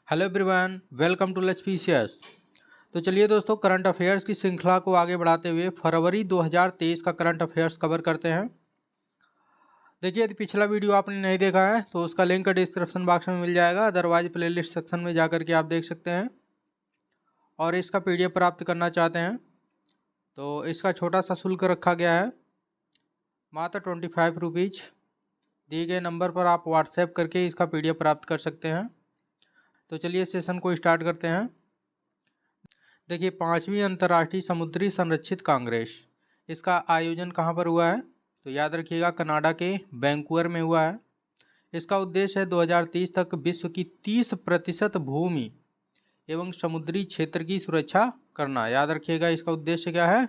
Hello everyone, welcome to let's PCS. तो चलिए दोस्तों, करंट अफेयर्स की श्रृंखला को आगे बढ़ाते हुए फरवरी 2023 का करंट अफेयर्स कवर करते हैं। देखिए, यदि पिछला वीडियो आपने नहीं देखा है तो उसका लिंक डिस्क्रिप्शन बॉक्स में मिल जाएगा, अदरवाइज प्लेलिस्ट सेक्शन में जाकर के आप देख सकते हैं। और इसका पीडीएफ प्राप्त करना चाहते हैं तो इसका छोटा सा शुल्क रखा गया है, मात्र 25 रुपीज़। दिए गए नंबर पर आप व्हाट्सएप करके इसका पीडीएफ प्राप्त कर सकते हैं। तो चलिए सेशन को स्टार्ट करते हैं। देखिए, 5वीं अंतर्राष्ट्रीय समुद्री संरक्षित कांग्रेस, इसका आयोजन कहाँ पर हुआ है? तो याद रखिएगा, कनाडा के वैंकूवर में हुआ है। इसका उद्देश्य है 2030 तक विश्व की 30% भूमि एवं समुद्री क्षेत्र की सुरक्षा करना। याद रखिएगा, इसका उद्देश्य क्या है?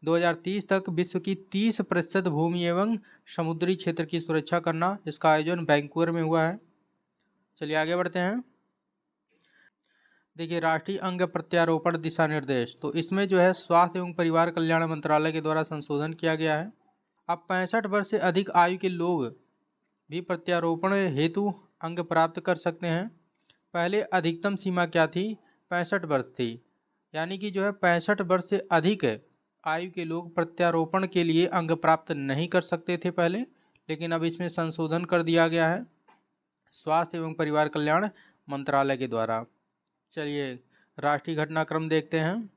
2030 तक विश्व की 30% भूमि एवं समुद्री क्षेत्र की सुरक्षा करना। इसका आयोजन वैंकूवर में हुआ है। चलिए आगे बढ़ते हैं। देखिए, राष्ट्रीय अंग प्रत्यारोपण दिशा निर्देश, तो इसमें जो है स्वास्थ्य एवं परिवार कल्याण मंत्रालय के द्वारा संशोधन किया गया है। अब 65 वर्ष से अधिक आयु के लोग भी प्रत्यारोपण हेतु अंग प्राप्त कर सकते हैं। पहले अधिकतम सीमा क्या थी? 65 वर्ष थी। यानी कि जो है 65 वर्ष से अधिक आयु के लोग प्रत्यारोपण के लिए अंग प्राप्त नहीं कर सकते थे पहले, लेकिन अब इसमें संशोधन कर दिया गया है स्वास्थ्य एवं परिवार कल्याण मंत्रालय के द्वारा। चलिए राष्ट्रीय घटनाक्रम देखते हैं।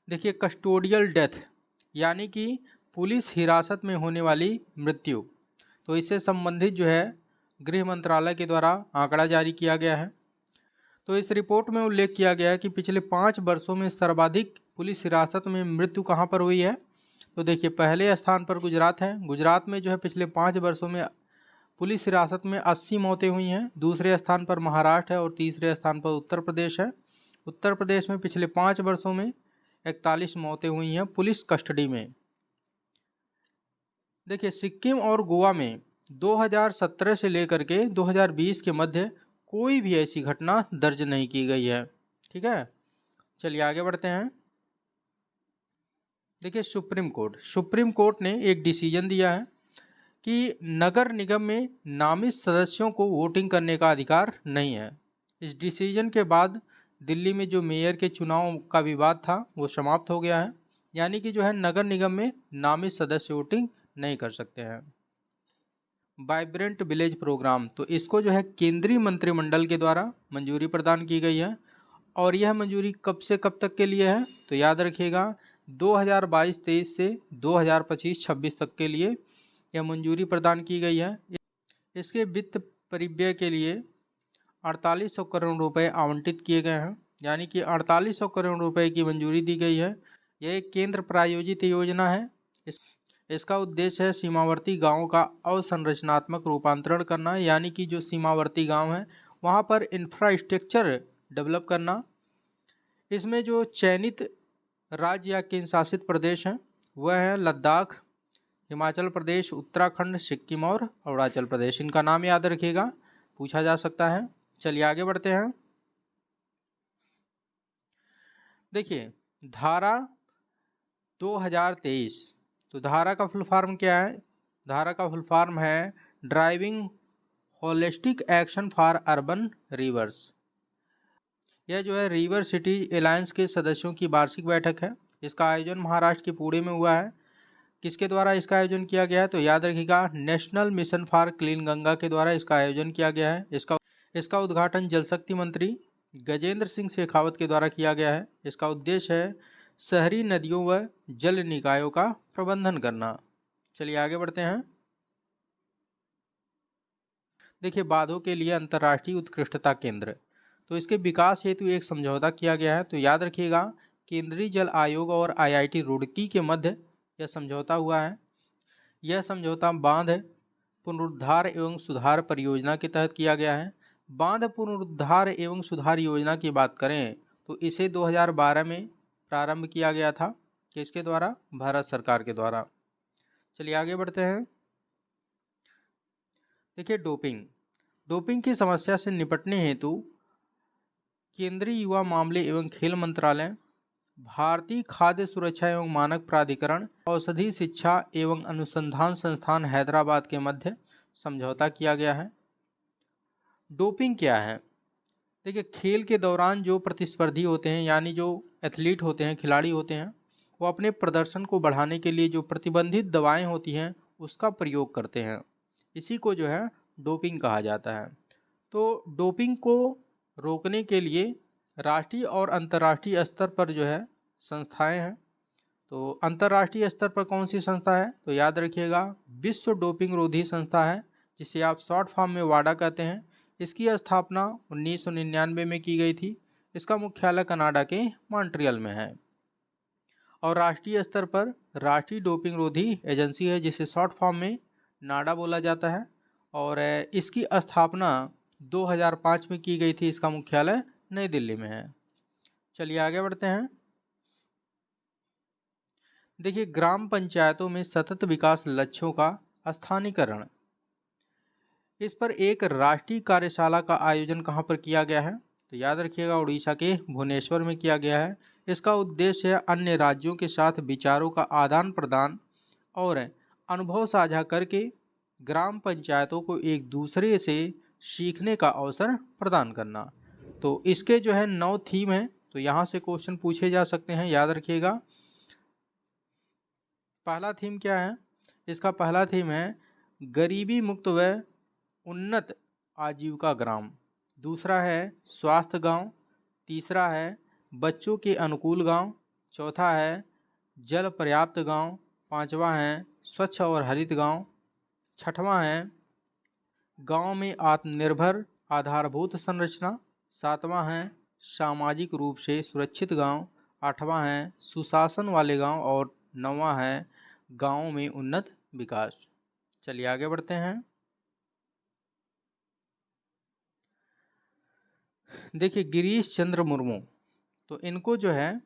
देखिए, कस्टोडियल डेथ यानी कि पुलिस हिरासत में होने वाली मृत्यु, तो इससे संबंधित जो है गृह मंत्रालय के द्वारा आंकड़ा जारी किया गया है। तो इस रिपोर्ट में उल्लेख किया गया है कि पिछले 5 वर्षों में सर्वाधिक पुलिस हिरासत में मृत्यु कहां पर हुई है? तो देखिए, पहले स्थान पर गुजरात है। गुजरात में जो है पिछले 5 वर्षों में पुलिस हिरासत में 80 मौतें हुई हैं। दूसरे स्थान पर महाराष्ट्र है और तीसरे स्थान पर उत्तर प्रदेश है। उत्तर प्रदेश में पिछले 5 वर्षों में 41 मौतें हुई हैं पुलिस कस्टडी में। देखिए, सिक्किम और गोवा में 2017 से लेकर के 2020 के मध्य कोई भी ऐसी घटना दर्ज नहीं की गई है। ठीक है, चलिए आगे बढ़ते हैं। देखिए, सुप्रीम कोर्ट ने एक डिसीजन दिया है कि नगर निगम में नामित सदस्यों को वोटिंग करने का अधिकार नहीं है। इस डिसीजन के बाद दिल्ली में जो मेयर के चुनाव का विवाद था वो समाप्त हो गया है। यानी कि जो है नगर निगम में नामित सदस्य वोटिंग नहीं कर सकते हैं। वाइब्रेंट विलेज प्रोग्राम, तो इसको जो है केंद्रीय मंत्रिमंडल के द्वारा मंजूरी प्रदान की गई है। और यह मंजूरी कब से कब तक के लिए है? तो याद रखिएगा, 2022-23 से 2025-26 तक के लिए यह मंजूरी प्रदान की गई है। इसके वित्त परिव्यय के लिए 4800 करोड़ रुपए आवंटित किए गए हैं। यानी कि 4800 करोड़ रुपए की मंजूरी दी गई है। यह एक केंद्र प्रायोजित योजना है। इसका उद्देश्य है सीमावर्ती गांवों का अवसंरचनात्मक रूपांतरण करना। यानी कि जो सीमावर्ती गांव हैं वहां पर इंफ्रास्ट्रक्चर डेवलप करना। इसमें जो चयनित राज्य या केंद्र शासित प्रदेश हैं वह है लद्दाख, हिमाचल प्रदेश, उत्तराखंड, सिक्किम और अरुणाचल प्रदेश। इनका नाम याद रखिएगा, पूछा जा सकता है। चलिए आगे बढ़ते हैं। देखिए, धारा 2023, तो धारा का फुल फॉर्म क्या है? धारा का फुल फॉर्म है driving holistic action for urban reverse. यह जो है रिवर सिटी अलायंस के सदस्यों की वार्षिक बैठक है। इसका आयोजन महाराष्ट्र के पुणे में हुआ है। किसके द्वारा इसका आयोजन किया गया है? तो याद रखिएगा, national mission for clean Ganga के द्वारा इसका आयोजन किया गया है। इसका उद्घाटन जल शक्ति मंत्री गजेंद्र सिंह शेखावत के द्वारा किया गया है। इसका उद्देश्य है शहरी नदियों व जल निकायों का प्रबंधन करना। चलिए आगे बढ़ते हैं। देखिए, बांधों के लिए अंतर्राष्ट्रीय उत्कृष्टता केंद्र, तो इसके विकास हेतु एक समझौता किया गया है। तो याद रखिएगा, केंद्रीय जल आयोग और IIT रुड़की के मध्य यह समझौता हुआ है। यह समझौता बांध पुनरुद्धार एवं सुधार परियोजना के तहत किया गया है। बांध पुनरुद्धार एवं सुधार योजना की बात करें तो इसे 2012 में प्रारंभ किया गया था। किसके द्वारा? भारत सरकार के द्वारा। चलिए आगे बढ़ते हैं। देखिए, डोपिंग की समस्या से निपटने हेतु केंद्रीय युवा मामले एवं खेल मंत्रालय, भारतीय खाद्य सुरक्षा एवं मानक प्राधिकरण, औषधि शिक्षा एवं अनुसंधान संस्थान हैदराबाद के मध्य समझौता किया गया है। डोपिंग क्या है? देखिए, खेल के दौरान जो प्रतिस्पर्धी होते हैं, यानी जो एथलीट होते हैं, खिलाड़ी होते हैं, वो अपने प्रदर्शन को बढ़ाने के लिए जो प्रतिबंधित दवाएं होती हैं उसका प्रयोग करते हैं। इसी को जो है डोपिंग कहा जाता है। तो डोपिंग को रोकने के लिए राष्ट्रीय और अंतर्राष्ट्रीय स्तर पर जो है संस्थाएं हैं। तो अंतर्राष्ट्रीय स्तर पर कौन सी संस्था है? तो याद रखिएगा, विश्व डोपिंग रोधी संस्था है, जिसे आप शॉर्ट फॉर्म में वाडा कहते हैं। इसकी स्थापना 1999 में की गई थी। इसका मुख्यालय कनाडा के मॉन्ट्रियल में है। और राष्ट्रीय स्तर पर राष्ट्रीय डोपिंग रोधी एजेंसी है, जिसे शॉर्ट फॉर्म में नाडा बोला जाता है। और इसकी स्थापना 2005 में की गई थी। इसका मुख्यालय नई दिल्ली में है। चलिए आगे बढ़ते हैं। देखिए, ग्राम पंचायतों में सतत विकास लक्ष्यों का स्थानीयकरण, इस पर एक राष्ट्रीय कार्यशाला का आयोजन कहाँ पर किया गया है? तो याद रखिएगा, उड़ीसा के भुवनेश्वर में किया गया है। इसका उद्देश्य है अन्य राज्यों के साथ विचारों का आदान प्रदान और अनुभव साझा करके ग्राम पंचायतों को एक दूसरे से सीखने का अवसर प्रदान करना। तो इसके जो है 9 थीम हैं, तो यहाँ से क्वेश्चन पूछे जा सकते हैं, याद रखिएगा। पहला थीम क्या है? इसका पहला थीम है गरीबी मुक्त व उन्नत आजीविका ग्राम। दूसरा है स्वास्थ्य गांव। तीसरा है बच्चों के अनुकूल गांव। चौथा है जल पर्याप्त गांव। पांचवा है स्वच्छ और हरित गांव। छठवां है गांव में आत्मनिर्भर आधारभूत संरचना। सातवां है सामाजिक रूप से सुरक्षित गांव। आठवां है सुशासन वाले गांव। और नौवां है गांवों में उन्नत विकास। चलिए आगे बढ़ते हैं। देखिए, गिरीश चंद्र मुर्मू, तो इनको जो है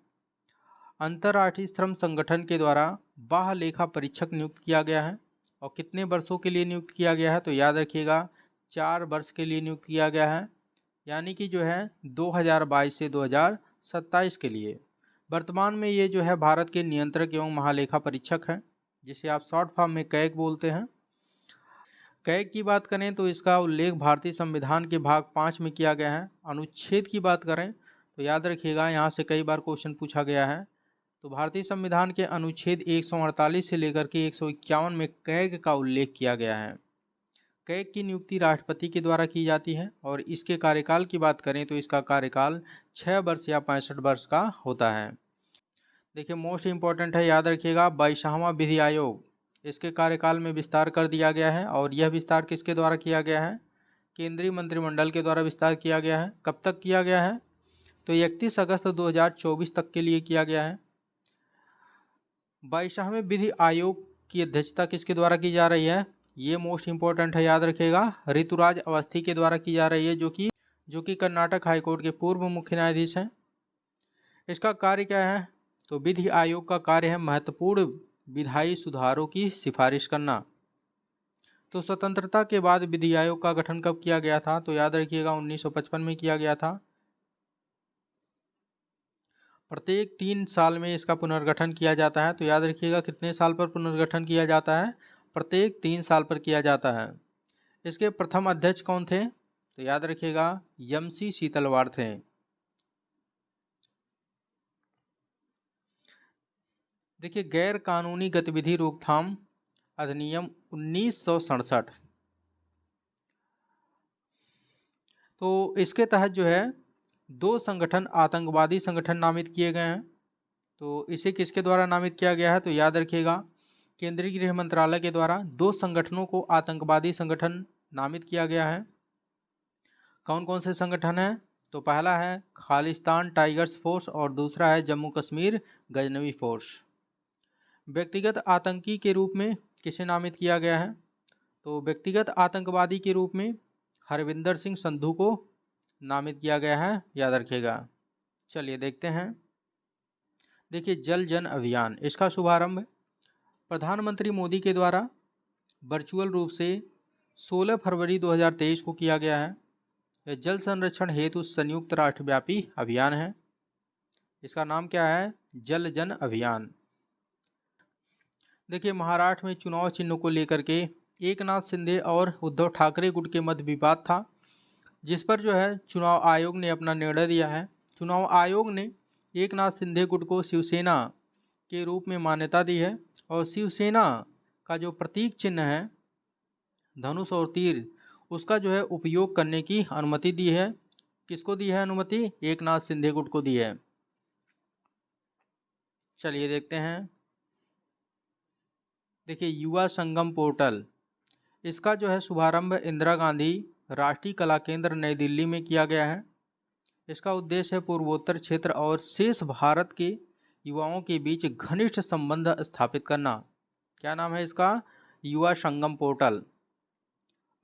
अंतर्राष्ट्रीय श्रम संगठन के द्वारा बाह्य लेखा परीक्षक नियुक्त किया गया है। और कितने वर्षों के लिए नियुक्त किया गया है? तो याद रखिएगा, 4 वर्ष के लिए नियुक्त किया गया है, यानी कि जो है 2022 से 2027 के लिए। वर्तमान में ये जो है भारत के नियंत्रक एवं महालेखा परीक्षक हैं, जिसे आप शॉर्ट फॉर्म में कैग बोलते हैं। कैग की बात करें तो इसका उल्लेख भारतीय संविधान के भाग 5 में किया गया है। अनुच्छेद की बात करें तो याद रखिएगा, यहाँ से कई बार क्वेश्चन पूछा गया है। तो भारतीय संविधान के अनुच्छेद 148 से लेकर के 151 में कैग का उल्लेख किया गया है। कैग की नियुक्ति राष्ट्रपति के द्वारा की जाती है। और इसके कार्यकाल की बात करें तो इसका कार्यकाल 6 वर्ष या 65 वर्ष का होता है। देखिए, मोस्ट इंपॉर्टेंट है, याद रखिएगा, 22वां विधि आयोग, इसके कार्यकाल में विस्तार कर दिया गया है। और यह विस्तार किसके द्वारा किया गया है? केंद्रीय मंत्रिमंडल के द्वारा विस्तार किया गया है। कब तक किया गया है? तो 31 अगस्त 2024 तक के लिए किया गया है। 22वें विधि आयोग की अध्यक्षता किसके द्वारा की जा रही है? ये मोस्ट इंपॉर्टेंट है, याद रखिएगा, ऋतुराज अवस्थी के द्वारा की जा रही है, जो कि कर्नाटक हाईकोर्ट के पूर्व मुख्य न्यायाधीश हैं। इसका कार्य क्या है? तो विधि आयोग का कार्य है महत्वपूर्ण विधायी सुधारों की सिफारिश करना। तो स्वतंत्रता के बाद विधि आयोग का गठन कब किया गया था? तो याद रखिएगा, 1955 में किया गया था। प्रत्येक 3 साल में इसका पुनर्गठन किया जाता है। तो याद रखिएगा, कितने साल पर पुनर्गठन किया जाता है? प्रत्येक 3 साल पर किया जाता है। इसके प्रथम अध्यक्ष कौन थे? तो याद रखिएगा, यमसी शीतलवाड़ थे। देखिए, गैर कानूनी गतिविधि रोकथाम अधिनियम 1967, तो इसके तहत जो है 2 संगठन आतंकवादी संगठन नामित किए गए हैं। तो इसे किसके द्वारा नामित किया गया है? तो याद रखिएगा, केंद्रीय गृह मंत्रालय के द्वारा 2 संगठनों को आतंकवादी संगठन नामित किया गया है। कौन कौन से संगठन हैं? तो पहला है खालिस्तान टाइगर्स फोर्स और दूसरा है जम्मू कश्मीर गजनवी फोर्स। व्यक्तिगत आतंकी के रूप में किसे नामित किया गया है? तो व्यक्तिगत आतंकवादी के रूप में हरविंदर सिंह संधू को नामित किया गया है, याद रखिएगा। चलिए देखते हैं। देखिए, जल जन अभियान, इसका शुभारंभ प्रधानमंत्री मोदी के द्वारा वर्चुअल रूप से 16 फरवरी 2023 को किया गया है। यह जल संरक्षण हेतु संयुक्त राष्ट्रव्यापी अभियान है। इसका नाम क्या है? जल जन अभियान। देखिए, महाराष्ट्र में चुनाव चिन्हों को लेकर के एकनाथ शिंदे और उद्धव ठाकरे गुट के मध्य विवाद था। जिस पर जो है चुनाव आयोग ने अपना निर्णय दिया है। चुनाव आयोग ने एकनाथ शिंदे गुट को शिवसेना के रूप में मान्यता दी है और शिवसेना का जो प्रतीक चिन्ह है धनुष और तीर, उसका जो है उपयोग करने की अनुमति दी है। किसको दी है अनुमति? एकनाथ शिंदे गुट को दी है। चलिए देखते हैं। देखिए युवा संगम पोर्टल, इसका जो है शुभारंभ इंदिरा गांधी राष्ट्रीय कला केंद्र नई दिल्ली में किया गया है। इसका उद्देश्य है पूर्वोत्तर क्षेत्र और शेष भारत के युवाओं के बीच घनिष्ठ संबंध स्थापित करना। क्या नाम है इसका? युवा संगम पोर्टल।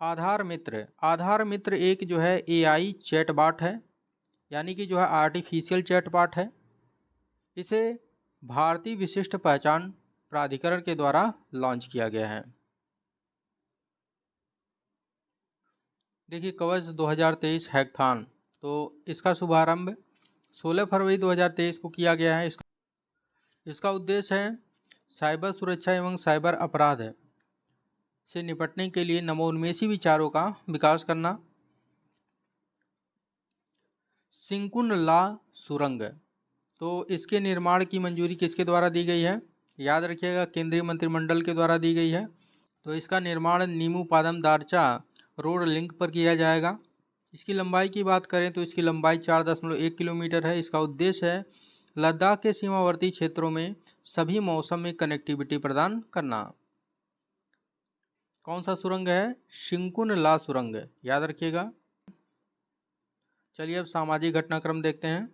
आधार मित्र, आधार मित्र एक जो है एआई चैटबॉट है, यानी कि जो है आर्टिफिशियल चैटबॉट है। इसे भारतीय विशिष्ट पहचान प्राधिकरण के द्वारा लॉन्च किया गया है। देखिए कवच 2023 हैकाथॉन, तो इसका शुभारंभ 16 फरवरी 2023 को किया गया है। इसका उद्देश्य है साइबर सुरक्षा एवं साइबर अपराध से निपटने के लिए नवोन्मेषी विचारों का विकास करना। सिंकुन ला सुरंग, तो इसके निर्माण की मंजूरी किसके द्वारा दी गई है? याद रखिएगा केंद्रीय मंत्रिमंडल के द्वारा दी गई है। तो इसका निर्माण नीमू पादम दारचा रोड लिंक पर किया जाएगा। इसकी लंबाई की बात करें तो इसकी लंबाई 4.1 किलोमीटर है। इसका उद्देश्य है लद्दाख के सीमावर्ती क्षेत्रों में सभी मौसम में कनेक्टिविटी प्रदान करना। कौन सा सुरंग है? शिंकुन ला सुरंग, याद रखिएगा। चलिए अब सामाजिक घटनाक्रम देखते हैं।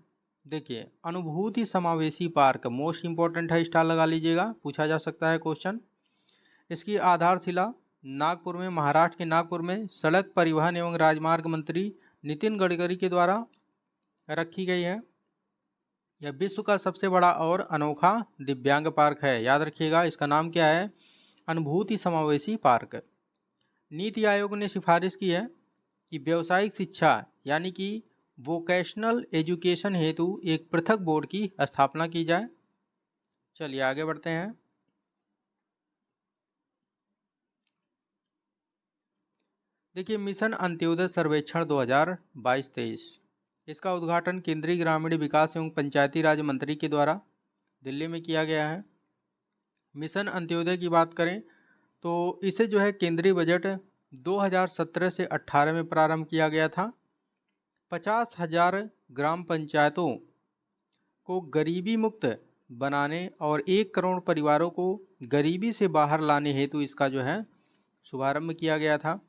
देखिए अनुभूति समावेशी पार्क मोस्ट इंपॉर्टेंट है, स्टार लगा लीजिएगा, पूछा जा सकता है क्वेश्चन। इसकी आधारशिला नागपुर में, महाराष्ट्र के नागपुर में सड़क परिवहन एवं राजमार्ग मंत्री नितिन गडकरी के द्वारा रखी गई है। यह विश्व का सबसे बड़ा और अनोखा दिव्यांग पार्क है, याद रखिएगा। इसका नाम क्या है? अनुभूति समावेशी पार्क। नीति आयोग ने सिफारिश की है कि व्यावसायिक शिक्षा यानी कि वोकेशनल एजुकेशन हेतु एक पृथक बोर्ड की स्थापना की जाए। चलिए आगे बढ़ते हैं। देखिए मिशन अंत्योदय सर्वेक्षण 2022-23, इसका उद्घाटन केंद्रीय ग्रामीण विकास एवं पंचायती राज मंत्री के द्वारा दिल्ली में किया गया है। मिशन अंत्योदय की बात करें तो इसे जो है केंद्रीय बजट 2017 से 18 में प्रारंभ किया गया था। 50,000 ग्राम पंचायतों को गरीबी मुक्त बनाने और 1 करोड़ परिवारों को गरीबी से बाहर लाने हेतु इसका जो है शुभारंभ किया गया था।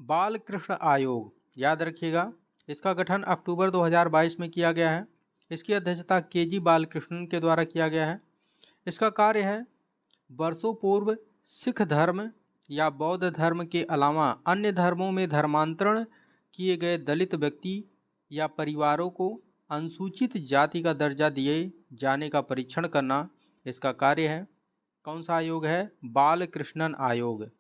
बाल कृष्ण आयोग, याद रखिएगा, इसका गठन अक्टूबर 2022 में किया गया है। इसकी अध्यक्षता केजी बालकृष्णन के द्वारा किया गया है। इसका कार्य है वर्षों पूर्व सिख धर्म या बौद्ध धर्म के अलावा अन्य धर्मों में धर्मांतरण किए गए दलित व्यक्ति या परिवारों को अनुसूचित जाति का दर्जा दिए जाने का परीक्षण करना इसका कार्य है। कौन सा आयोग है? बालकृष्णन आयोग।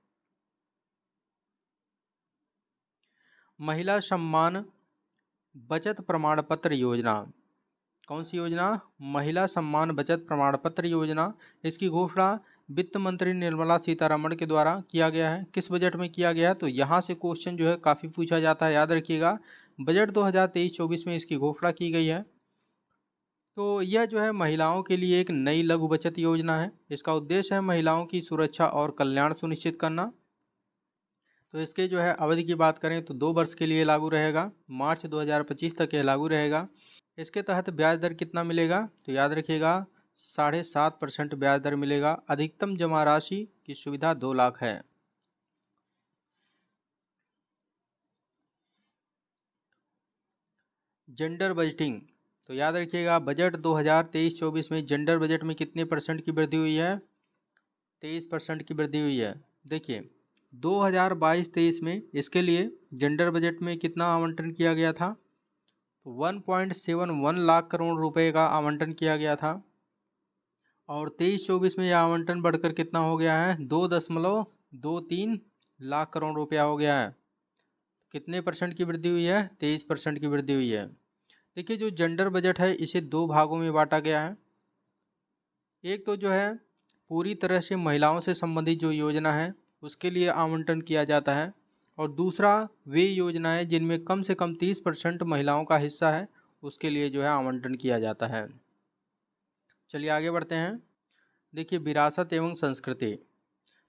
महिला सम्मान बचत प्रमाण पत्र योजना, कौन सी योजना? महिला सम्मान बचत प्रमाण पत्र योजना। इसकी घोषणा वित्त मंत्री निर्मला सीतारमण के द्वारा किया गया है। किस बजट में किया गया है? तो यहाँ से क्वेश्चन जो है काफ़ी पूछा जाता है, याद रखिएगा। बजट 2023-24 में इसकी घोषणा की गई है। तो यह जो है महिलाओं के लिए एक नई लघु बचत योजना है। इसका उद्देश्य है महिलाओं की सुरक्षा और कल्याण सुनिश्चित करना। तो इसके जो है अवधि की बात करें तो 2 वर्ष के लिए लागू रहेगा, मार्च 2025 तक यह लागू रहेगा। इसके तहत ब्याज दर कितना मिलेगा? तो याद रखिएगा 7.5% ब्याज दर मिलेगा। अधिकतम जमा राशि की सुविधा 2 लाख है। जेंडर बजटिंग, तो याद रखिएगा बजट 2023-24 में जेंडर बजट में कितने परसेंट की वृद्धि हुई है? 23% की वृद्धि हुई है। देखिए 2022-23 में इसके लिए जेंडर बजट में कितना आवंटन किया गया था? तो 1.71 लाख करोड़ रुपए का आवंटन किया गया था और 23-24 में यह आवंटन बढ़कर कितना हो गया है? 2.23 लाख करोड़ रुपया हो गया है। कितने परसेंट की वृद्धि हुई है? 23% की वृद्धि हुई है। देखिए जो जेंडर बजट है इसे 2 भागों में बांटा गया है। एक तो जो है पूरी तरह से महिलाओं से संबंधित जो योजना है उसके लिए आवंटन किया जाता है। और दूसरा, वे योजनाएं जिनमें कम से कम 30% महिलाओं का हिस्सा है, उसके लिए जो है आवंटन किया जाता है। चलिए आगे बढ़ते हैं। देखिए, विरासत एवं संस्कृति।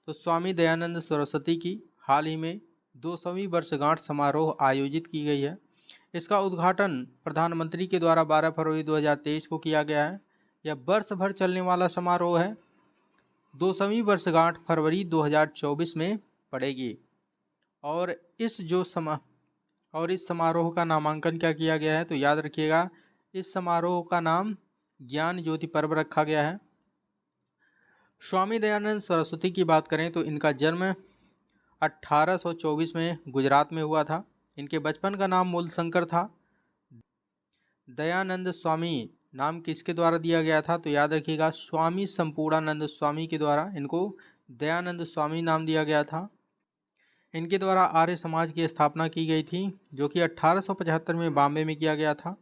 तो स्वामी दयानंद सरस्वती की हाल ही में 200वीं वर्षगांठ समारोह आयोजित की गई है। इसका उद्घाटन प्रधानमंत्री के द्वारा 12 फरवरी 2023 को किया गया है। यह वर्ष भर चलने वाला समारोह है। 200वीं वर्षगांठ फरवरी 2024 में पड़ेगी। और इस समारोह का नामांकन क्या किया गया है, तो याद रखिएगा, इस समारोह का नाम ज्ञान ज्योति पर्व रखा गया है। स्वामी दयानंद सरस्वती की बात करें तो इनका जन्म 1824 में गुजरात में हुआ था। इनके बचपन का नाम मूलशंकर था। दयानंद स्वामी नाम किसके द्वारा दिया गया था, तो याद रखिएगा, स्वामी संपूर्णानंद स्वामी के द्वारा इनको दयानंद स्वामी नाम दिया गया था। इनके द्वारा आर्य समाज की स्थापना की गई थी, जो कि 1875 में बॉम्बे में किया गया था।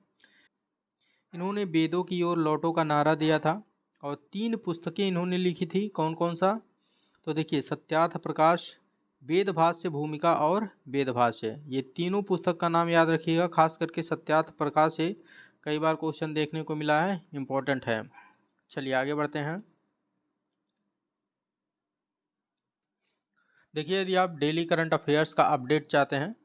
इन्होंने वेदों की ओर लौटो का नारा दिया था और 3 पुस्तकें इन्होंने लिखी थी। कौन कौन सा, तो देखिए, सत्यार्थ प्रकाश, वेदभाष्य भूमिका और वेदभाष्य। ये तीनों पुस्तक का नाम याद रखिएगा, खास करके सत्यार्थ प्रकाश से कई बार क्वेश्चन देखने को मिला है, इम्पोर्टेंट है। चलिए आगे बढ़ते हैं। देखिए, यदि आप डेली करंट अफेयर्स का अपडेट चाहते हैं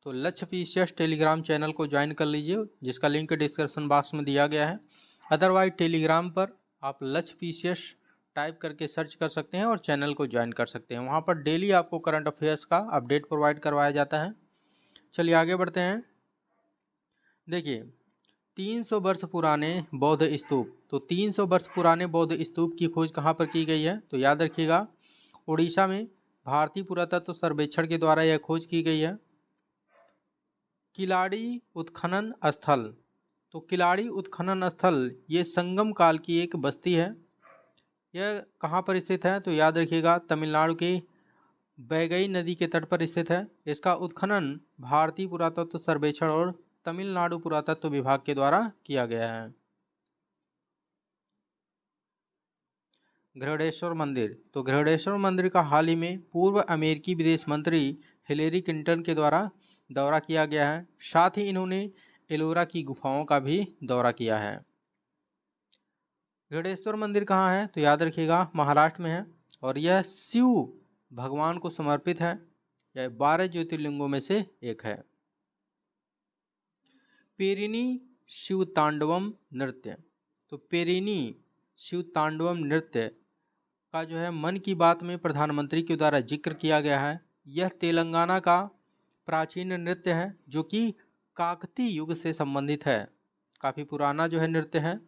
तो लक्ष्य पीसीएस टेलीग्राम चैनल को ज्वाइन कर लीजिए, जिसका लिंक डिस्क्रिप्शन बॉक्स में दिया गया है। अदरवाइज टेलीग्राम पर आप लक्ष्य पीसीएस टाइप करके सर्च कर सकते हैं और चैनल को ज्वाइन कर सकते हैं। वहाँ पर डेली आपको करंट अफेयर्स का अपडेट प्रोवाइड करवाया जाता है। चलिए आगे बढ़ते हैं। देखिए, 300 वर्ष पुराने बौद्ध स्तूप। तो 300 वर्ष पुराने बौद्ध स्तूप की खोज कहाँ पर की गई है, तो याद रखिएगा, उड़ीसा में भारतीय पुरातत्व सर्वेक्षण के द्वारा यह खोज की गई है। किलाड़ी उत्खनन स्थल। तो किलाड़ी उत्खनन स्थल ये संगम काल की एक बस्ती है। यह कहाँ पर स्थित है, तो याद रखिएगा, तमिलनाडु के वैगई नदी के तट पर स्थित है। इसका उत्खनन भारतीय पुरातत्व सर्वेक्षण और तमिलनाडु पुरातत्व विभाग के द्वारा किया गया है। गृहडेश्वर मंदिर। तो गृहडेश्वर मंदिर का हाल ही में पूर्व अमेरिकी विदेश मंत्री हिलेरी क्लिंटन के द्वारा दौरा किया गया है। साथ ही इन्होंने एलोरा की गुफाओं का भी दौरा किया है। गृहडेश्वर मंदिर कहाँ है, तो याद रखिएगा, महाराष्ट्र में है और यह शिव भगवान को समर्पित है। यह 12 ज्योतिर्लिंगों में से एक है। पेरिनी शिव तांडवम नृत्य। तो पेरिनी शिव तांडवम नृत्य का जो है मन की बात में प्रधानमंत्री के द्वारा जिक्र किया गया है। यह तेलंगाना का प्राचीन नृत्य है, जो कि काकतीय युग से संबंधित है। काफी पुराना जो है नृत्य है।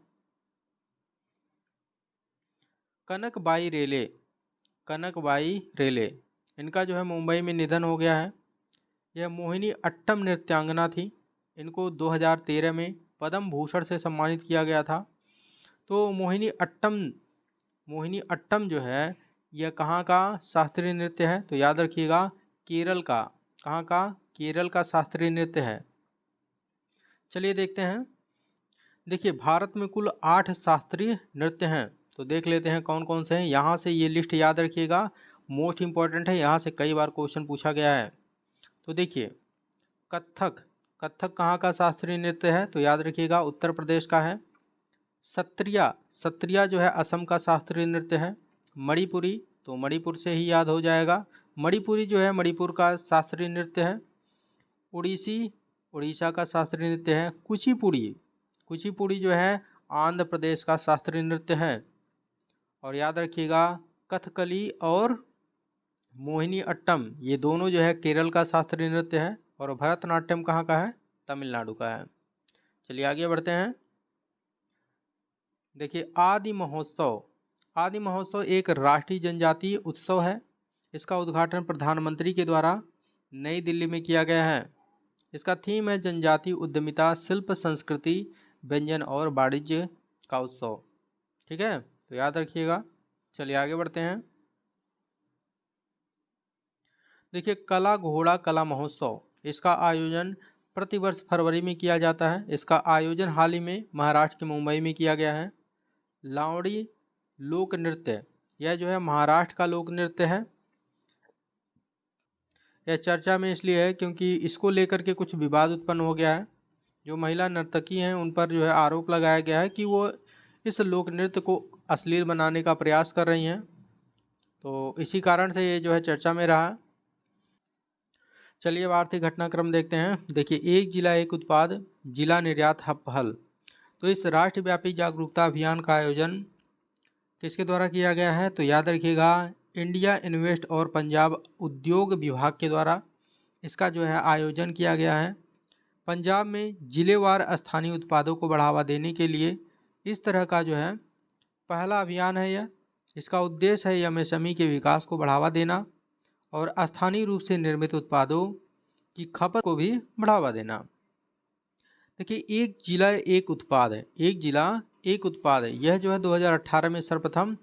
कनकबाई रेले। कनकबाई रेले, इनका जो है मुंबई में निधन हो गया है। यह मोहिनी अट्टम नृत्यांगना थी। इनको 2013 में पद्म भूषण से सम्मानित किया गया था। तो मोहिनी अट्टम जो है यह कहाँ का शास्त्रीय नृत्य है, तो याद रखिएगा, केरल का। कहाँ का, केरल का शास्त्रीय नृत्य है। चलिए देखते हैं। देखिए, भारत में कुल 8 शास्त्रीय नृत्य हैं। तो देख लेते हैं कौन कौन से हैं। यहाँ से ये लिस्ट याद रखिएगा, मोस्ट इंपॉर्टेंट है, यहाँ से कई बार क्वेश्चन पूछा गया है। तो देखिए, कथक। कथक कहाँ का शास्त्रीय नृत्य है, तो याद रखिएगा, उत्तर प्रदेश का है। सत्रिया। सत्रिया जो है असम का शास्त्रीय नृत्य है। मणिपुरी, तो मणिपुर से ही याद हो जाएगा, मणिपुरी जो है मणिपुर का शास्त्रीय नृत्य है। उड़ीसी, उड़ीसा का शास्त्रीय नृत्य है। कुचिपुड़ी, कुचिपुड़ी जो है आंध्र प्रदेश का शास्त्रीय नृत्य है। और याद रखिएगा, कथकली और मोहिनी अट्टम ये दोनों जो है केरल का शास्त्रीय नृत्य है। और भरतनाट्यम कहाँ का है, तमिलनाडु का है। चलिए आगे बढ़ते हैं। देखिए, आदि महोत्सव। आदि महोत्सव एक राष्ट्रीय जनजातीय उत्सव है। इसका उद्घाटन प्रधानमंत्री के द्वारा नई दिल्ली में किया गया है। इसका थीम है जनजातीय उद्यमिता, शिल्प, संस्कृति, व्यंजन और वाणिज्य का उत्सव। ठीक है, तो याद रखिएगा। चलिए आगे बढ़ते हैं। देखिए, कला घोड़ा कला महोत्सव। इसका आयोजन प्रतिवर्ष फरवरी में किया जाता है। इसका आयोजन हाल ही में महाराष्ट्र के मुंबई में किया गया है। लावड़ी लोक नृत्य, यह जो है महाराष्ट्र का लोक नृत्य है। यह चर्चा में इसलिए है क्योंकि इसको लेकर के कुछ विवाद उत्पन्न हो गया है। जो महिला नर्तकी हैं उन पर जो है आरोप लगाया गया है कि वो इस लोक नृत्य को अश्लील बनाने का प्रयास कर रही हैं, तो इसी कारण से ये जो है चर्चा में रहा। चलिए अब आर्थिक घटनाक्रम देखते हैं। देखिए, एक जिला एक उत्पाद, जिला निर्यात पहल। तो इस राष्ट्रव्यापी जागरूकता अभियान का आयोजन किसके द्वारा किया गया है? तो याद रखिएगा, इंडिया इन्वेस्ट और पंजाब उद्योग विभाग के द्वारा इसका जो है आयोजन किया गया है। पंजाब में जिलेवार स्थानीय उत्पादों को बढ़ावा देने के लिए इस तरह का जो है पहला अभियान है यह। इसका उद्देश्य है एमएसएमई के विकास को बढ़ावा देना और स्थानीय रूप से निर्मित उत्पादों की खपत को भी बढ़ावा देना। देखिए, एक जिला एक उत्पाद है, एक जिला एक उत्पाद है, यह जो है 2018 में सर्वप्रथम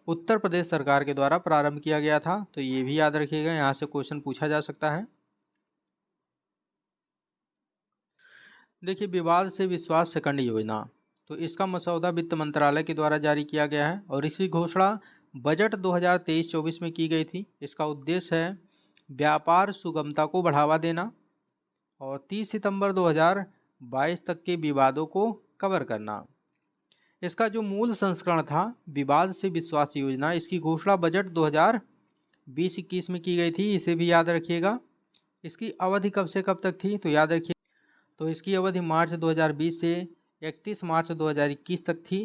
उत्तर प्रदेश सरकार के द्वारा प्रारंभ किया गया था। तो ये भी याद रखिएगा, यहाँ से क्वेश्चन पूछा जा सकता है। देखिए, विवाद से विश्वास सेकंड योजना, तो इसका मसौदा वित्त मंत्रालय के द्वारा जारी किया गया है और इसकी घोषणा बजट 2023-24 में की गई थी। इसका उद्देश्य है व्यापार सुगमता को बढ़ावा देना और 30 सितंबर 2022 तक के विवादों को कवर करना। इसका जो मूल संस्करण था विवाद से विश्वास योजना, इसकी घोषणा बजट 2020-21 में की गई थी, इसे भी याद रखिएगा। इसकी अवधि कब से कब तक थी? तो याद रखिए, तो इसकी अवधि मार्च 2020 से 31 मार्च 2021 तक थी।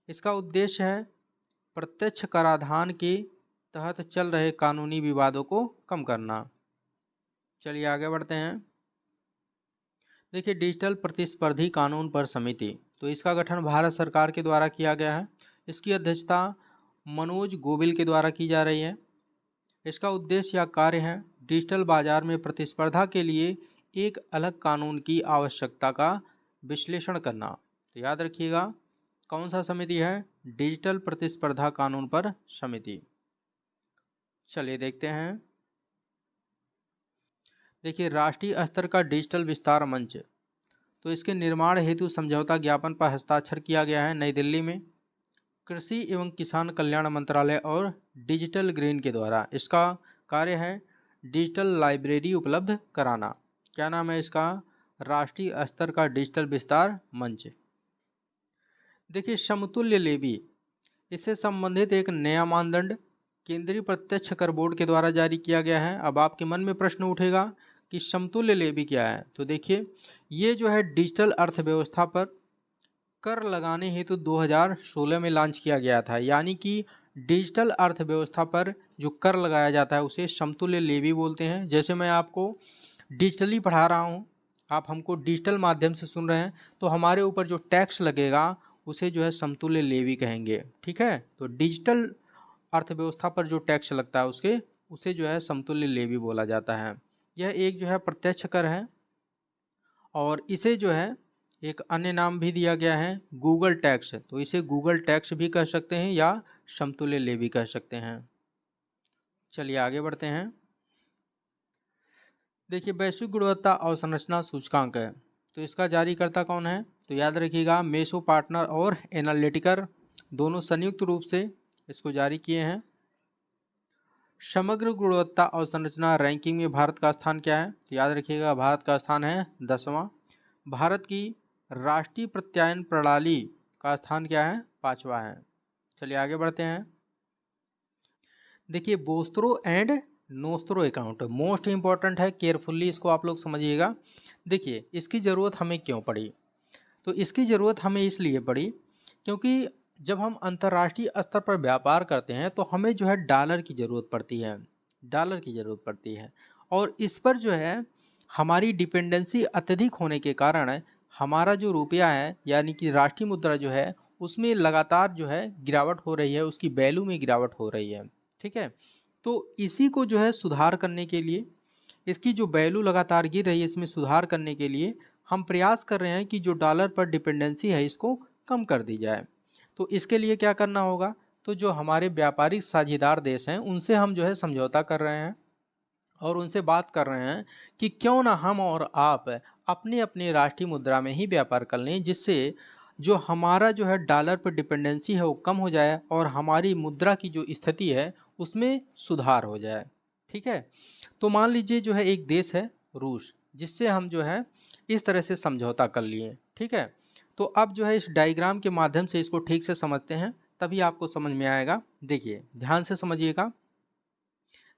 इसका उद्देश्य है प्रत्यक्ष कराधान के तहत चल रहे कानूनी विवादों को कम करना। चलिए आगे बढ़ते हैं। देखिए, डिजिटल प्रतिस्पर्धी कानून पर समिति, तो इसका गठन भारत सरकार के द्वारा किया गया है। इसकी अध्यक्षता मनोज गोविल के द्वारा की जा रही है। इसका उद्देश्य या कार्य है डिजिटल बाजार में प्रतिस्पर्धा के लिए एक अलग कानून की आवश्यकता का विश्लेषण करना। तो याद रखिएगा, कौन सा समिति है? डिजिटल प्रतिस्पर्धा कानून पर समिति। चलिए देखते हैं। देखिए, राष्ट्रीय स्तर का डिजिटल विस्तार मंच, तो इसके निर्माण हेतु समझौता ज्ञापन पर हस्ताक्षर किया गया है नई दिल्ली में कृषि एवं किसान कल्याण मंत्रालय और डिजिटल ग्रीन के द्वारा। इसका कार्य है डिजिटल लाइब्रेरी उपलब्ध कराना। क्या नाम है इसका? राष्ट्रीय स्तर का डिजिटल विस्तार मंच। देखिए, समतुल्य लेवी, इससे संबंधित एक नया मानदंड केंद्रीय प्रत्यक्ष कर बोर्ड के द्वारा जारी किया गया है। अब आपके मन में प्रश्न उठेगा कि समतुल्य लेवी क्या है? तो देखिए, ये जो है डिजिटल अर्थव्यवस्था पर कर लगाने हेतु 2016 में लॉन्च किया गया था। यानी कि डिजिटल अर्थव्यवस्था पर जो कर लगाया जाता है उसे समतुल्य लेवी बोलते हैं। जैसे मैं आपको डिजिटली पढ़ा रहा हूँ, आप हमको डिजिटल माध्यम से सुन रहे हैं, तो हमारे ऊपर जो टैक्स लगेगा उसे जो है समतुल्य लेवी कहेंगे। ठीक है, तो डिजिटल अर्थव्यवस्था पर जो टैक्स लगता है उसे जो है समतुल्य लेवी बोला जाता है। यह एक जो है प्रत्यक्ष कर है और इसे जो है एक अन्य नाम भी दिया गया है गूगल टैक्स। तो इसे गूगल टैक्स भी कह सकते हैं या समतुल्य लेवी कह सकते हैं। चलिए आगे बढ़ते हैं। देखिए, वैश्विक गुणवत्ता अवसंरचना सूचकांक है, तो इसका जारीकर्ता कौन है? तो याद रखिएगा, मेसो पार्टनर और एनालिटिकर दोनों संयुक्त रूप से इसको जारी किए हैं। समग्र गुणवत्ता अवसंरचना रैंकिंग में भारत का स्थान क्या है? तो याद रखिएगा, भारत का स्थान है 10वां। भारत की राष्ट्रीय प्रत्यायन प्रणाली का स्थान क्या है? 5वां है। चलिए आगे बढ़ते हैं। देखिए, बोस्त्रो एंड नोस्त्रो अकाउंट मोस्ट इंपॉर्टेंट है, केयरफुल्ली इसको आप लोग समझिएगा। देखिए, इसकी ज़रूरत हमें क्यों पड़ी? तो इसकी ज़रूरत हमें इसलिए पड़ी क्योंकि जब हम अंतर्राष्ट्रीय स्तर पर व्यापार करते हैं तो हमें जो है डॉलर की ज़रूरत पड़ती है, डॉलर की ज़रूरत पड़ती है। और इस पर जो है हमारी डिपेंडेंसी अत्यधिक होने के कारण हमारा जो रुपया है यानी कि राष्ट्रीय मुद्रा जो है उसमें लगातार जो है गिरावट हो रही है, उसकी वैल्यू में गिरावट हो रही है। ठीक है, तो इसी को जो है सुधार करने के लिए, इसकी जो वैल्यू लगातार गिर रही है इसमें सुधार करने के लिए हम प्रयास कर रहे हैं कि जो डॉलर पर डिपेंडेंसी है इसको कम कर दी जाए। तो इसके लिए क्या करना होगा? तो जो हमारे व्यापारिक साझेदार देश हैं उनसे हम जो है समझौता कर रहे हैं और उनसे बात कर रहे हैं कि क्यों ना हम और आप अपने अपने राष्ट्रीय मुद्रा में ही व्यापार कर लें, जिससे जो हमारा जो है डॉलर पर डिपेंडेंसी है वो कम हो जाए और हमारी मुद्रा की जो स्थिति है उसमें सुधार हो जाए। ठीक है, तो मान लीजिए जो है एक देश है रूस, जिससे हम जो है इस तरह से समझौता कर लिए, ठीक है। तो अब जो है इस डायग्राम के माध्यम से इसको ठीक से समझते हैं, तभी आपको समझ में आएगा। देखिए ध्यान से समझिएगा।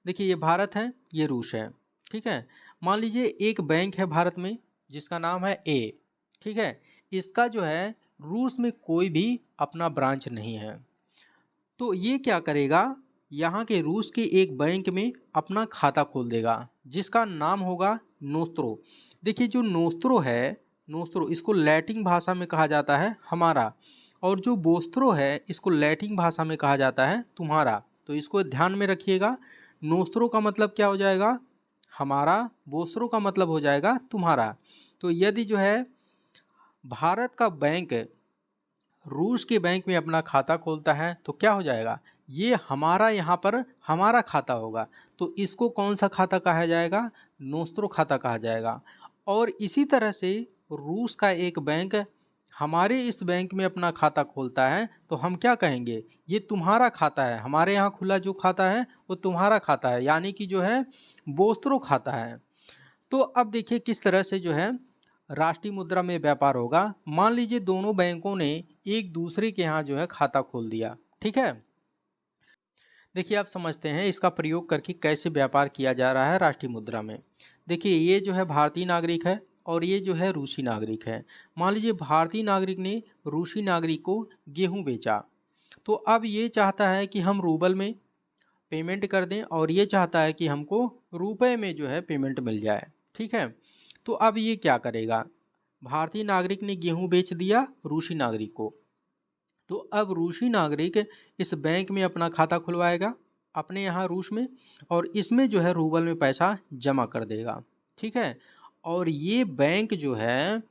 देखिए ये भारत है, ये रूस है, ठीक है। मान लीजिए एक बैंक है भारत में जिसका नाम है ए, ठीक है। इसका जो है रूस में कोई भी अपना ब्रांच नहीं है। तो ये क्या करेगा, यहाँ के रूस के एक बैंक में अपना खाता खोल देगा जिसका नाम होगा नोस्त्रो। देखिए जो नोस्त्रो है, नोस्त्रो इसको लैटिन भाषा में कहा जाता है हमारा, और जो बोस्त्रो है इसको लैटिन भाषा में कहा जाता है तुम्हारा। तो इसको ध्यान में रखिएगा। नोस्त्रो का मतलब क्या हो जाएगा, हमारा, बोस्त्रो का मतलब हो जाएगा तुम्हारा। तो यदि जो है भारत का बैंक रूस के बैंक में अपना खाता खोलता है तो क्या हो जाएगा, ये हमारा यहाँ पर हमारा खाता होगा। तो इसको कौन सा खाता कहा जाएगा, नोस्त्रो खाता कहा जाएगा। और इसी तरह से रूस का एक बैंक हमारे इस बैंक में अपना खाता खोलता है तो हम क्या कहेंगे, ये तुम्हारा खाता है, हमारे यहाँ खुला जो खाता है वो तुम्हारा खाता है, यानी कि जो है बोस्त्रो खाता है। तो अब देखिए किस तरह से जो है राष्ट्रीय मुद्रा में व्यापार होगा। मान लीजिए दोनों बैंकों ने एक दूसरे के यहाँ जो है खाता खोल दिया, ठीक है। देखिए आप समझते हैं इसका प्रयोग करके कैसे व्यापार किया जा रहा है राष्ट्रीय मुद्रा में। देखिए ये जो है भारतीय नागरिक है और ये जो है रूसी नागरिक है। मान लीजिए भारतीय नागरिक ने रूसी नागरिक को गेहूं बेचा, तो अब ये चाहता है कि हम रूबल में पेमेंट कर दें और ये चाहता है कि हमको रुपए में जो है पेमेंट मिल जाए, ठीक है। तो अब ये क्या करेगा, भारतीय नागरिक ने गेहूं बेच दिया रूसी नागरिक को, तो अब रूसी नागरिक इस बैंक में अपना खाता खुलवाएगा अपने यहाँ रूस में, और इसमें जो है रूबल में पैसा जमा कर देगा, ठीक है। और ये बैंक जो है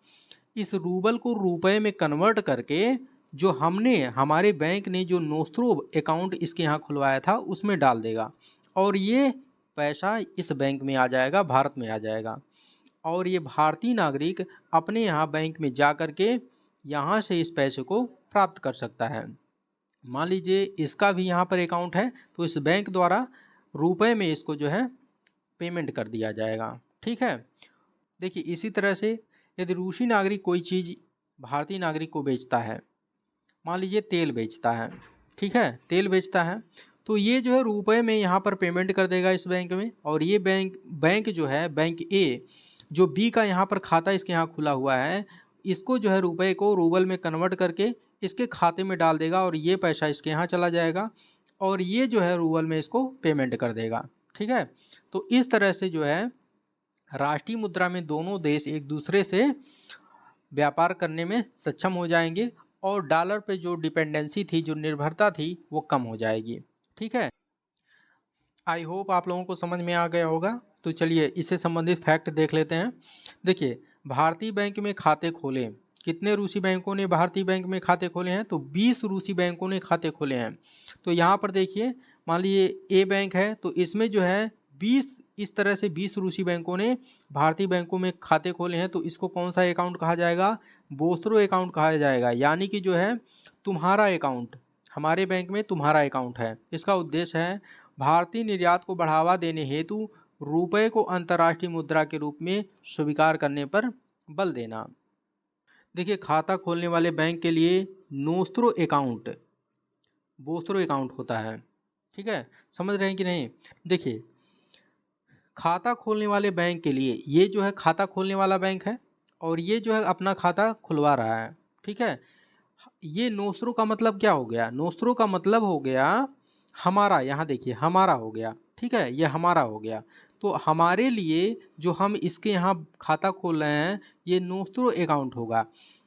इस रूबल को रुपए में कन्वर्ट करके जो हमने हमारे बैंक ने जो नोस्त्रो अकाउंट इसके यहाँ खुलवाया था उसमें डाल देगा, और ये पैसा इस बैंक में आ जाएगा, भारत में आ जाएगा। और ये भारतीय नागरिक अपने यहाँ बैंक में जा कर के यहाँ से इस पैसे को प्राप्त कर सकता है। मान लीजिए इसका भी यहाँ पर अकाउंट है तो इस बैंक द्वारा रुपए में इसको जो है पेमेंट कर दिया जाएगा, ठीक है। देखिए इसी तरह से यदि रूसी नागरिक कोई चीज़ भारतीय नागरिक को बेचता है, मान लीजिए तेल बेचता है, ठीक है, तेल बेचता है, तो ये जो है रुपए में यहाँ पर पेमेंट कर देगा इस बैंक में, और ये बैंक जो है बैंक ए जो बी का यहाँ पर खाता इसके यहाँ खुला हुआ है, इसको जो है रुपए को रूबल में कन्वर्ट करके इसके खाते में डाल देगा और ये पैसा इसके यहाँ चला जाएगा, और ये जो है रूबल में इसको पेमेंट कर देगा, ठीक है। तो इस तरह से जो है राष्ट्रीय मुद्रा में दोनों देश एक दूसरे से व्यापार करने में सक्षम हो जाएंगे, और डॉलर पे जो डिपेंडेंसी थी, जो निर्भरता थी, वो कम हो जाएगी, ठीक है। आई होप आप लोगों को समझ में आ गया होगा। तो चलिए इससे संबंधित फैक्ट देख लेते हैं। देखिए भारतीय बैंक में खाते खोले, कितने रूसी बैंकों ने भारतीय बैंक में खाते खोले हैं, तो 20 रूसी बैंकों ने खाते खोले हैं। तो यहाँ पर देखिए मान लीजिए ए बैंक है तो इसमें जो है 20, इस तरह से 20 रूसी बैंकों ने भारतीय बैंकों में खाते खोले हैं, तो इसको कौन सा अकाउंट कहा जाएगा, बोस्त्रो अकाउंट कहा जाएगा, यानी कि जो है तुम्हारा अकाउंट, हमारे बैंक में तुम्हारा अकाउंट है। इसका उद्देश्य है भारतीय निर्यात को बढ़ावा देने हेतु रुपए को अंतर्राष्ट्रीय मुद्रा के रूप में स्वीकार करने पर बल देना। देखिए खाता खोलने वाले बैंक के लिए नोस्त्रो अकाउंट, बोस्त्रो अकाउंट होता है, ठीक है, समझ रहे हैं कि नहीं। देखिए खाता खोलने वाले बैंक के लिए ये जो है खाता खोलने वाला बैंक है और ये जो है अपना खाता खुलवा रहा है, ठीक है। ये नोस्त्रो का मतलब क्या हो गया, नोस्त्रो का मतलब हो गया हमारा, यहाँ देखिए हमारा हो गया, ठीक है, ये हमारा हो गया। तो हमारे लिए जो हम इसके यहाँ खाता खोल रहे हैं ये नोस्त्रो अकाउंट होगा,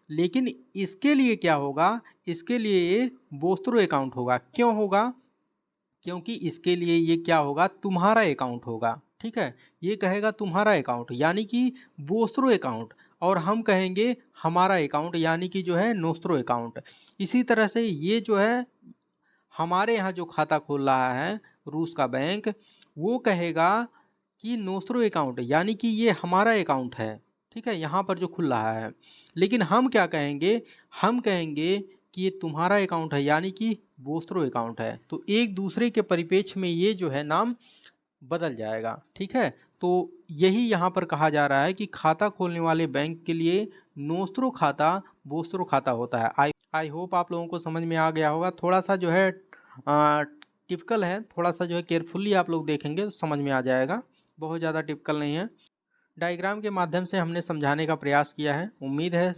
लेकिन इसके लिए क्या होगा, इसके लिए ये बोस्त्रो अकाउंट होगा। क्यों होगा, क्योंकि इसके लिए ये क्या होगा, तुम्हारा अकाउंट होगा, ठीक है। ये कहेगा तुम्हारा अकाउंट यानी कि बोस्त्रो अकाउंट, और हम कहेंगे हमारा अकाउंट यानी कि जो है नोस्त्रो अकाउंट। इसी तरह से ये जो है हमारे यहाँ जो खाता खोल रहा है रूस का बैंक, वो कहेगा कि नोस्त्रो अकाउंट यानी कि ये हमारा अकाउंट है, ठीक है, यहाँ पर जो खुल रहा है। लेकिन हम क्या कहेंगे, हम कहेंगे कि ये तुम्हारा अकाउंट है यानी कि बोस्त्रो अकाउंट है। तो एक दूसरे के परिप्रेक्ष्य में ये जो है नाम बदल जाएगा। ठीक है, तो यही यहाँ पर कहा जा रहा है कि खाता खोलने वाले बैंक के लिए नोस्त्रो खाता बोस्त्रो खाता होता है। आई होप आप लोगों को समझ में आ गया होगा। थोड़ा सा जो है टिपिकल है, थोड़ा सा जो है केयरफुली आप लोग देखेंगे तो समझ में आ जाएगा, बहुत ज़्यादा टिपिकल नहीं है। डायग्राम के माध्यम से हमने समझाने का प्रयास किया है, उम्मीद है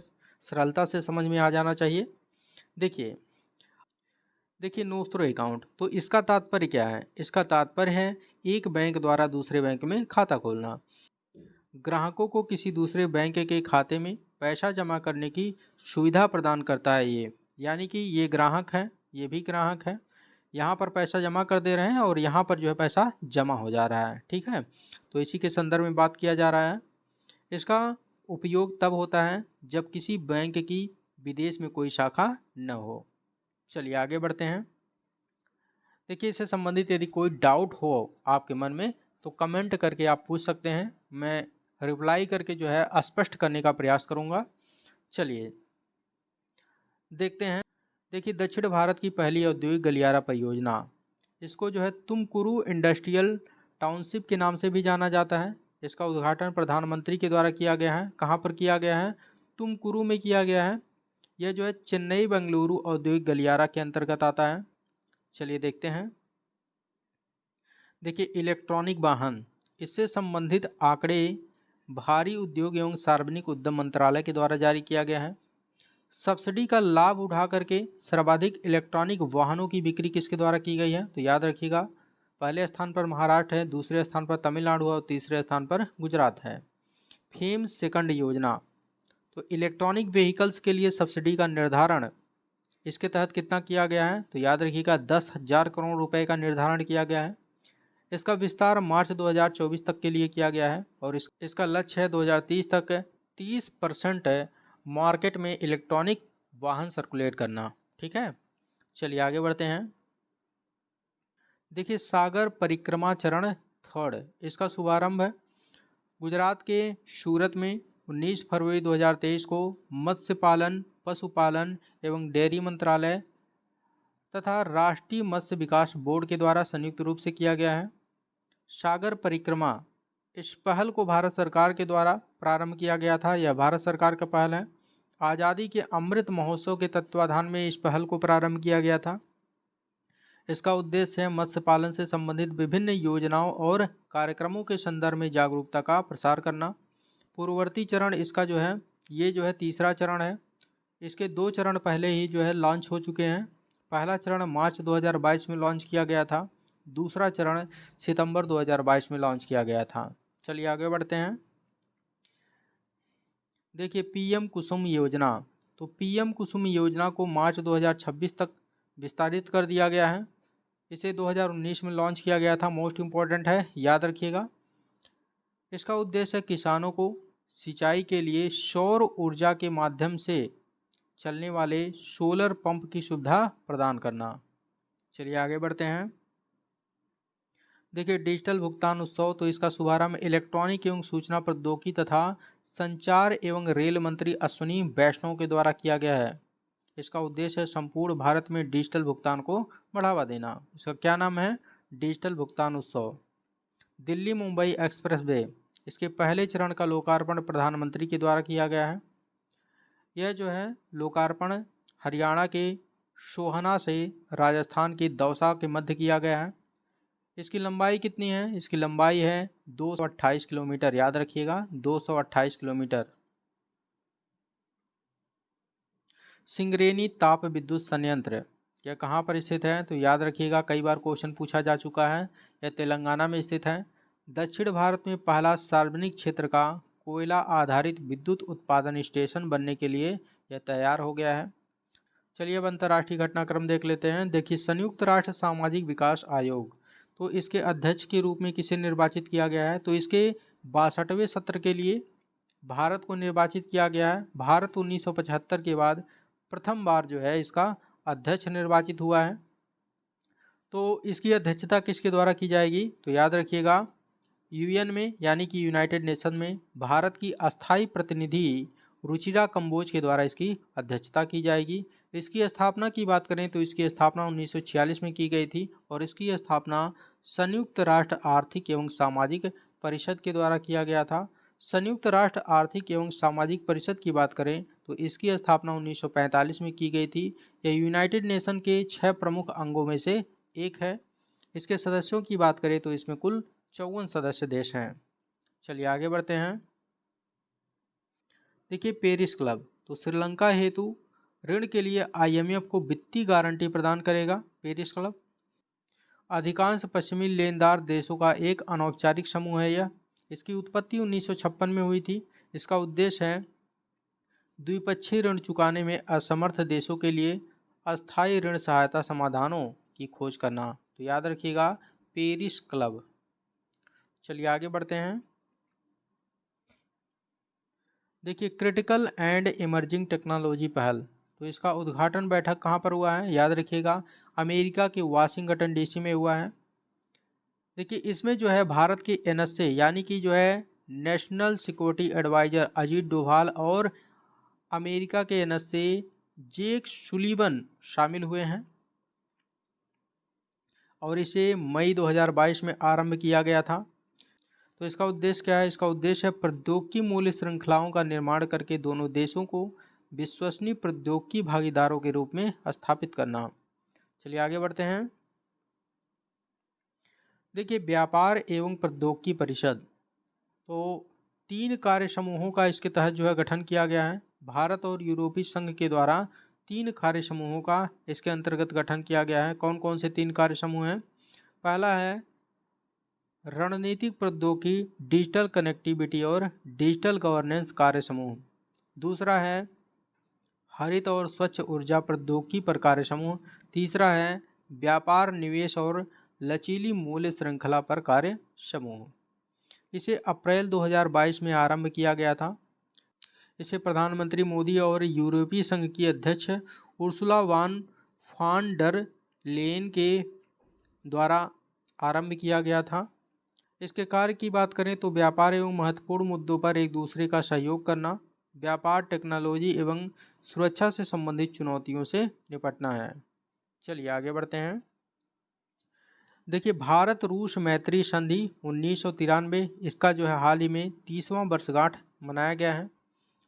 सरलता से समझ में आ जाना चाहिए। देखिए देखिए नोस्त्रो अकाउंट, तो इसका तात्पर्य क्या है? इसका तात्पर्य है एक बैंक द्वारा दूसरे बैंक में खाता खोलना। ग्राहकों को किसी दूसरे बैंक के खाते में पैसा जमा करने की सुविधा प्रदान करता है ये, यानी कि ये ग्राहक है, ये भी ग्राहक है, यहाँ पर पैसा जमा कर दे रहे हैं और यहाँ पर जो है पैसा जमा हो जा रहा है। ठीक है, तो इसी के संदर्भ में बात किया जा रहा है। इसका उपयोग तब होता है जब किसी बैंक की विदेश में कोई शाखा न हो। चलिए आगे बढ़ते हैं। देखिए इससे संबंधित यदि कोई डाउट हो आपके मन में तो कमेंट करके आप पूछ सकते हैं, मैं रिप्लाई करके जो है स्पष्ट करने का प्रयास करूंगा। चलिए देखते हैं। देखिए दक्षिण भारत की पहली औद्योगिक गलियारा परियोजना, इसको जो है तुमकुरू इंडस्ट्रियल टाउनशिप के नाम से भी जाना जाता है। इसका उद्घाटन प्रधानमंत्री के द्वारा किया गया है। कहाँ पर किया गया है? तुमकुरू में किया गया है। यह जो है चेन्नई बेंगलुरु औद्योगिक गलियारा के अंतर्गत आता है। चलिए देखते हैं। देखिए इलेक्ट्रॉनिक वाहन, इससे संबंधित आंकड़े भारी उद्योग एवं सार्वजनिक उद्यम मंत्रालय के द्वारा जारी किया गया है। सब्सिडी का लाभ उठा करके सर्वाधिक इलेक्ट्रॉनिक वाहनों की बिक्री किसके द्वारा की गई है? तो याद रखिएगा, पहले स्थान पर महाराष्ट्र है, दूसरे स्थान पर तमिलनाडु है और तीसरे स्थान पर गुजरात है। फेम सेकंड योजना, तो इलेक्ट्रॉनिक व्हीकल्स के लिए सब्सिडी का निर्धारण इसके तहत कितना किया गया है? तो याद रखिएगा 10,000 करोड़ रुपए का निर्धारण किया गया है। इसका विस्तार मार्च 2024 तक के लिए किया गया है और इसका लक्ष्य है 2030 तक 30% मार्केट में इलेक्ट्रॉनिक वाहन सर्कुलेट करना। ठीक है, चलिए आगे बढ़ते हैं। देखिए सागर परिक्रमा चरण थर्ड, इसका शुभारंभ है गुजरात के सूरत में 19 फरवरी 2023 को मत्स्य पालन, पशुपालन एवं डेयरी मंत्रालय तथा राष्ट्रीय मत्स्य विकास बोर्ड के द्वारा संयुक्त रूप से किया गया है। सागर परिक्रमा, इस पहल को भारत सरकार के द्वारा प्रारंभ किया गया था। यह भारत सरकार का पहल है। आज़ादी के अमृत महोत्सव के तत्वाधान में इस पहल को प्रारंभ किया गया था। इसका उद्देश्य है मत्स्य पालन से संबंधित विभिन्न योजनाओं और कार्यक्रमों के संदर्भ में जागरूकता का प्रसार करना। पूर्ववर्ती चरण इसका जो है, ये जो है तीसरा चरण है। इसके 2 चरण पहले ही जो है लॉन्च हो चुके हैं। पहला चरण मार्च 2022 में लॉन्च किया गया था, दूसरा चरण सितंबर 2022 में लॉन्च किया गया था। चलिए आगे बढ़ते हैं। देखिए पीएम कुसुम योजना, तो पीएम कुसुम योजना को मार्च 2026 तक विस्तारित कर दिया गया है। इसे 2019 में लॉन्च किया गया था, मोस्ट इम्पॉर्टेंट है, याद रखिएगा। इसका उद्देश्य है किसानों को सिंचाई के लिए सौर ऊर्जा के माध्यम से चलने वाले सोलर पंप की सुविधा प्रदान करना। चलिए आगे बढ़ते हैं। देखिए डिजिटल भुगतान उत्सव, तो इसका शुभारंभ इलेक्ट्रॉनिक एवं सूचना प्रौद्योगिकी तथा संचार एवं रेल मंत्री अश्विनी वैष्णव के द्वारा किया गया है। इसका उद्देश्य है संपूर्ण भारत में डिजिटल भुगतान को बढ़ावा देना। इसका क्या नाम है? डिजिटल भुगतान उत्सव। दिल्ली मुंबई एक्सप्रेस वे, इसके पहले चरण का लोकार्पण प्रधानमंत्री के द्वारा किया गया है। यह जो है लोकार्पण हरियाणा के सोहना से राजस्थान के दौसा के मध्य किया गया है। इसकी लंबाई कितनी है? इसकी लंबाई है 228 किलोमीटर, याद रखिएगा 228 किलोमीटर। सिंगरेनी ताप विद्युत संयंत्र, यह कहाँ पर स्थित है? तो याद रखिएगा, कई बार क्वेश्चन पूछा जा चुका है। यह तेलंगाना में स्थित है। दक्षिण भारत में पहला सार्वजनिक क्षेत्र का कोयला आधारित विद्युत उत्पादन स्टेशन बनने के लिए यह तैयार हो गया है। चलिए अब अंतर्राष्ट्रीय घटनाक्रम देख लेते हैं। देखिए संयुक्त राष्ट्र सामाजिक विकास आयोग, तो इसके अध्यक्ष के रूप में किसे निर्वाचित किया गया है? तो इसके 62वें सत्र के लिए भारत को निर्वाचित किया गया है। भारत 1975 के बाद प्रथम बार जो है इसका अध्यक्ष निर्वाचित हुआ है। तो इसकी अध्यक्षता किसके द्वारा की जाएगी? तो याद रखिएगा यूएन में, यानी कि यूनाइटेड नेशन में भारत की अस्थायी प्रतिनिधि रुचिरा कंबोज के द्वारा इसकी अध्यक्षता की जाएगी। इसकी स्थापना की बात करें तो इसकी स्थापना 1946 में की गई थी और इसकी स्थापना संयुक्त राष्ट्र आर्थिक एवं सामाजिक परिषद के द्वारा किया गया था। संयुक्त राष्ट्र आर्थिक एवं सामाजिक परिषद की बात करें तो इसकी स्थापना 1945 में की गई थी। यह यूनाइटेड नेशन के 6 प्रमुख अंगों में से एक है। इसके सदस्यों की बात करें तो इसमें कुल 54 सदस्य देश हैं। चलिए आगे बढ़ते हैं। देखिए पेरिस क्लब, तो श्रीलंका हेतु ऋण के लिए IMF को वित्तीय गारंटी प्रदान करेगा पेरिस क्लब। अधिकांश पश्चिमी लेनदार देशों का एक अनौपचारिक समूह है यह। इसकी उत्पत्ति 1956 में हुई थी। इसका उद्देश्य है द्विपक्षीय ऋण चुकाने में असमर्थ देशों के लिए अस्थायी ऋण सहायता समाधानों की खोज करना। तो याद रखिएगा पेरिस क्लब। चलिए आगे बढ़ते हैं। देखिए क्रिटिकल एंड इमर्जिंग टेक्नोलॉजी पहल, तो इसका उद्घाटन बैठक कहाँ पर हुआ है? याद रखिएगा अमेरिका के वाशिंगटन DC में हुआ है। देखिए इसमें जो है भारत के NSA यानी कि जो है national security adviser Ajit Doval और अमेरिका के NSA जेक सुलिवन शामिल हुए हैं और इसे मई 2022 में आरंभ किया गया था। तो इसका उद्देश्य क्या है? इसका उद्देश्य है प्रौद्योगिकी मूल्य श्रृंखलाओं का निर्माण करके दोनों देशों को विश्वसनीय प्रौद्योगिकी भागीदारों के रूप में स्थापित करना। चलिए आगे बढ़ते हैं। देखिए व्यापार एवं प्रौद्योगिकी परिषद, तो 3 कार्य समूहों का इसके तहत जो है गठन किया गया है। भारत और यूरोपीय संघ के द्वारा 3 कार्य समूहों का इसके अंतर्गत गठन किया गया है। कौन कौन से 3 कार्य समूह हैं? पहला है रणनीतिक प्रौद्योगिकी, डिजिटल कनेक्टिविटी और डिजिटल गवर्नेंस कार्य समूह। दूसरा है हरित और स्वच्छ ऊर्जा प्रौद्योगिकी पर कार्य समूह। तीसरा है व्यापार, निवेश और लचीली मूल्य श्रृंखला पर कार्य समूह। इसे अप्रैल 2022 में आरंभ किया गया था। इसे प्रधानमंत्री मोदी और यूरोपीय संघ की अध्यक्ष उर्सुला वान डर लेयन के द्वारा आरंभ किया गया था। इसके कार्य की बात करें तो व्यापार एवं महत्वपूर्ण मुद्दों पर एक दूसरे का सहयोग करना, व्यापार, टेक्नोलॉजी एवं सुरक्षा से संबंधित चुनौतियों से निपटना है। चलिए आगे बढ़ते हैं। देखिए भारत रूस मैत्री संधि 1993, इसका जो है हाल ही में 30वां वर्षगांठ मनाया गया है।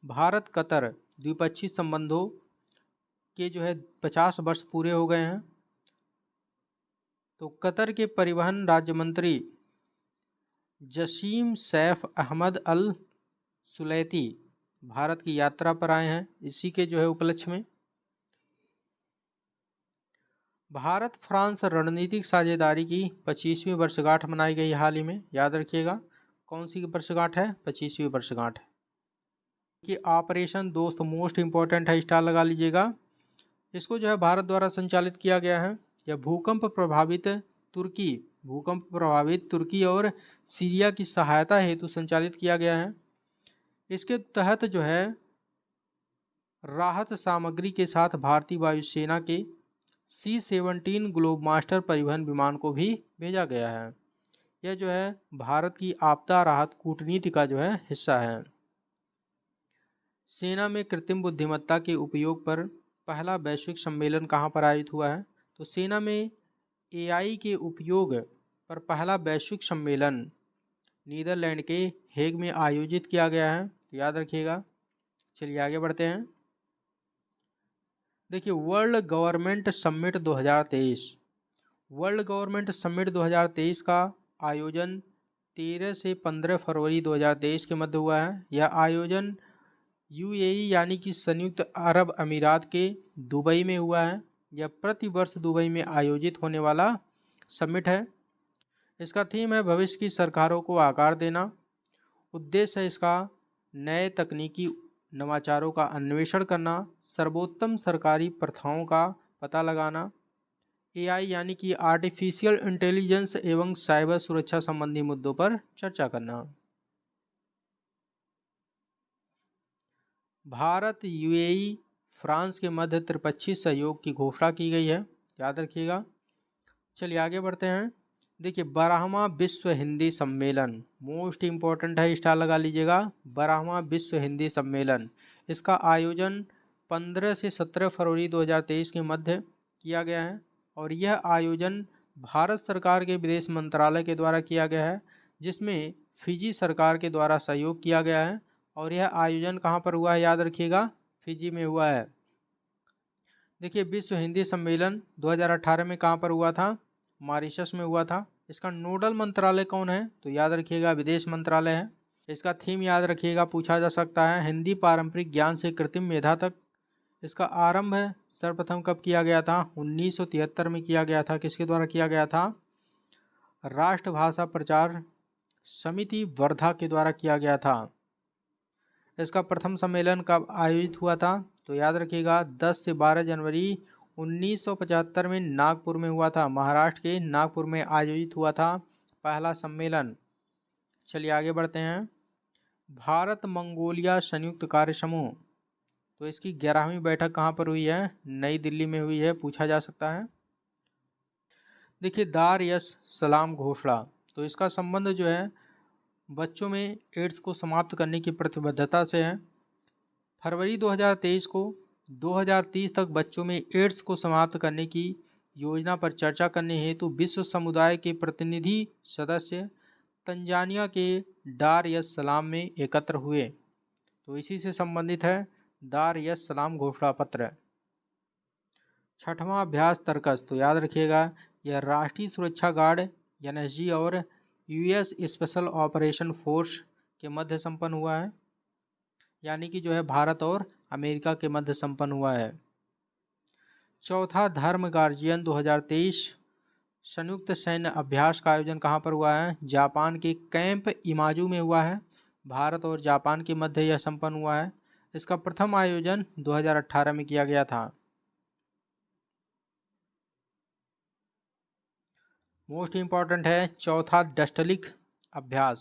भारत कतर द्विपक्षीय संबंधों के जो है 50 वर्ष पूरे हो गए हैं। तो कतर के परिवहन राज्य मंत्री जसीम सैफ अहमद अल सुलैती भारत की यात्रा पर आए हैं। इसी के जो है उपलक्ष्य में भारत फ्रांस रणनीतिक साझेदारी की 25वीं वर्षगांठ मनाई गई हाल ही में। याद रखिएगा कौन सी वर्षगांठ है? 25वीं वर्षगांठ कि ऑपरेशन दोस्त मोस्ट इंपॉर्टेंट है, स्टार लगा लीजिएगा। इसको जो है भारत द्वारा संचालित किया गया है। यह भूकंप प्रभावित तुर्की और सीरिया की सहायता हेतु संचालित किया गया है। इसके तहत जो है राहत सामग्री के साथ भारतीय वायुसेना के C-17 ग्लोबमास्टर परिवहन विमान को भी भेजा गया है। यह जो है भारत की आपदा राहत कूटनीति का जो है हिस्सा है। सेना में कृत्रिम बुद्धिमत्ता के उपयोग पर पहला वैश्विक सम्मेलन कहाँ पर आयोजित हुआ है? तो सेना में AI के उपयोग पर पहला वैश्विक सम्मेलन नीदरलैंड के हेग में आयोजित किया गया है। तो याद रखिएगा। चलिए आगे बढ़ते हैं। देखिए world government summit 2023, world government summit 2023 का आयोजन 13 से 15 फरवरी 2023 के मध्य हुआ है। यह आयोजन UAE यानी कि संयुक्त अरब अमीरात के दुबई में हुआ है। यह प्रतिवर्ष दुबई में आयोजित होने वाला समिट है। इसका थीम है भविष्य की सरकारों को आकार देना। उद्देश्य है इसका नए तकनीकी नवाचारों का अन्वेषण करना, सर्वोत्तम सरकारी प्रथाओं का पता लगाना, AI यानी कि आर्टिफिशियल इंटेलिजेंस एवं साइबर सुरक्षा संबंधी मुद्दों पर चर्चा करना। भारत, UAE, फ्रांस के मध्य त्रिपक्षीय सहयोग की घोषणा की गई है। याद रखिएगा। चलिए आगे बढ़ते हैं। देखिए 12वां विश्व हिंदी सम्मेलन मोस्ट इम्पोर्टेंट है, स्टार लगा लीजिएगा। 12वां विश्व हिंदी सम्मेलन, इसका आयोजन 15 से 17 फरवरी 2023 के मध्य किया गया है और यह आयोजन भारत सरकार के विदेश मंत्रालय के द्वारा किया गया है, जिसमें फिजी सरकार के द्वारा सहयोग किया गया है। और यह आयोजन कहाँ पर हुआ है, याद रखिएगा, फिजी में हुआ है। देखिए, विश्व हिंदी सम्मेलन 2018 में कहाँ पर हुआ था, मॉरिशस में हुआ था। इसका नोडल मंत्रालय कौन है, तो याद रखिएगा विदेश मंत्रालय है। इसका थीम याद रखिएगा, पूछा जा सकता है, हिंदी पारंपरिक ज्ञान से कृत्रिम मेधा तक। इसका आरंभ सर्वप्रथम कब किया गया था, 1973 में किया गया था। किसके द्वारा किया गया था, राष्ट्रभाषा प्रचार समिति वर्धा के द्वारा किया गया था। इसका प्रथम सम्मेलन कब आयोजित हुआ था, तो याद रखिएगा 10 से 12 जनवरी 1975 में नागपुर में हुआ था। महाराष्ट्र के नागपुर में आयोजित हुआ था पहला सम्मेलन। चलिए आगे बढ़ते हैं। भारत मंगोलिया संयुक्त कार्य समूह, तो इसकी 11वीं बैठक कहाँ पर हुई है, नई दिल्ली में हुई है, पूछा जा सकता है। देखिए, दार यस सलाम घोषणा, तो इसका संबंध जो है बच्चों में एड्स को समाप्त करने की प्रतिबद्धता से है। फरवरी 2023 को 2030 तक बच्चों में एड्स को समाप्त करने की योजना पर चर्चा करने हेतु विश्व समुदाय के प्रतिनिधि सदस्य तंजानिया के दार यस सलाम में एकत्र हुए। तो इसी से संबंधित है दार यस सलाम घोषणा पत्र। छठवां अभ्यास तर्कस, तो याद रखिएगा यह राष्ट्रीय सुरक्षा गार्ड एनएसजी और यूएस स्पेशल ऑपरेशन फोर्स के मध्य संपन्न हुआ है, यानी कि जो है भारत और अमेरिका के मध्य संपन्न हुआ है। चौथा धर्म गार्जियन 2023 संयुक्त सैन्य अभ्यास का आयोजन कहाँ पर हुआ है, जापान के कैंप इमाजू में हुआ है। भारत और जापान के मध्य यह संपन्न हुआ है। इसका प्रथम आयोजन 2018 में किया गया था। मोस्ट इम्पॉर्टेंट है चौथा डस्टलिक अभ्यास,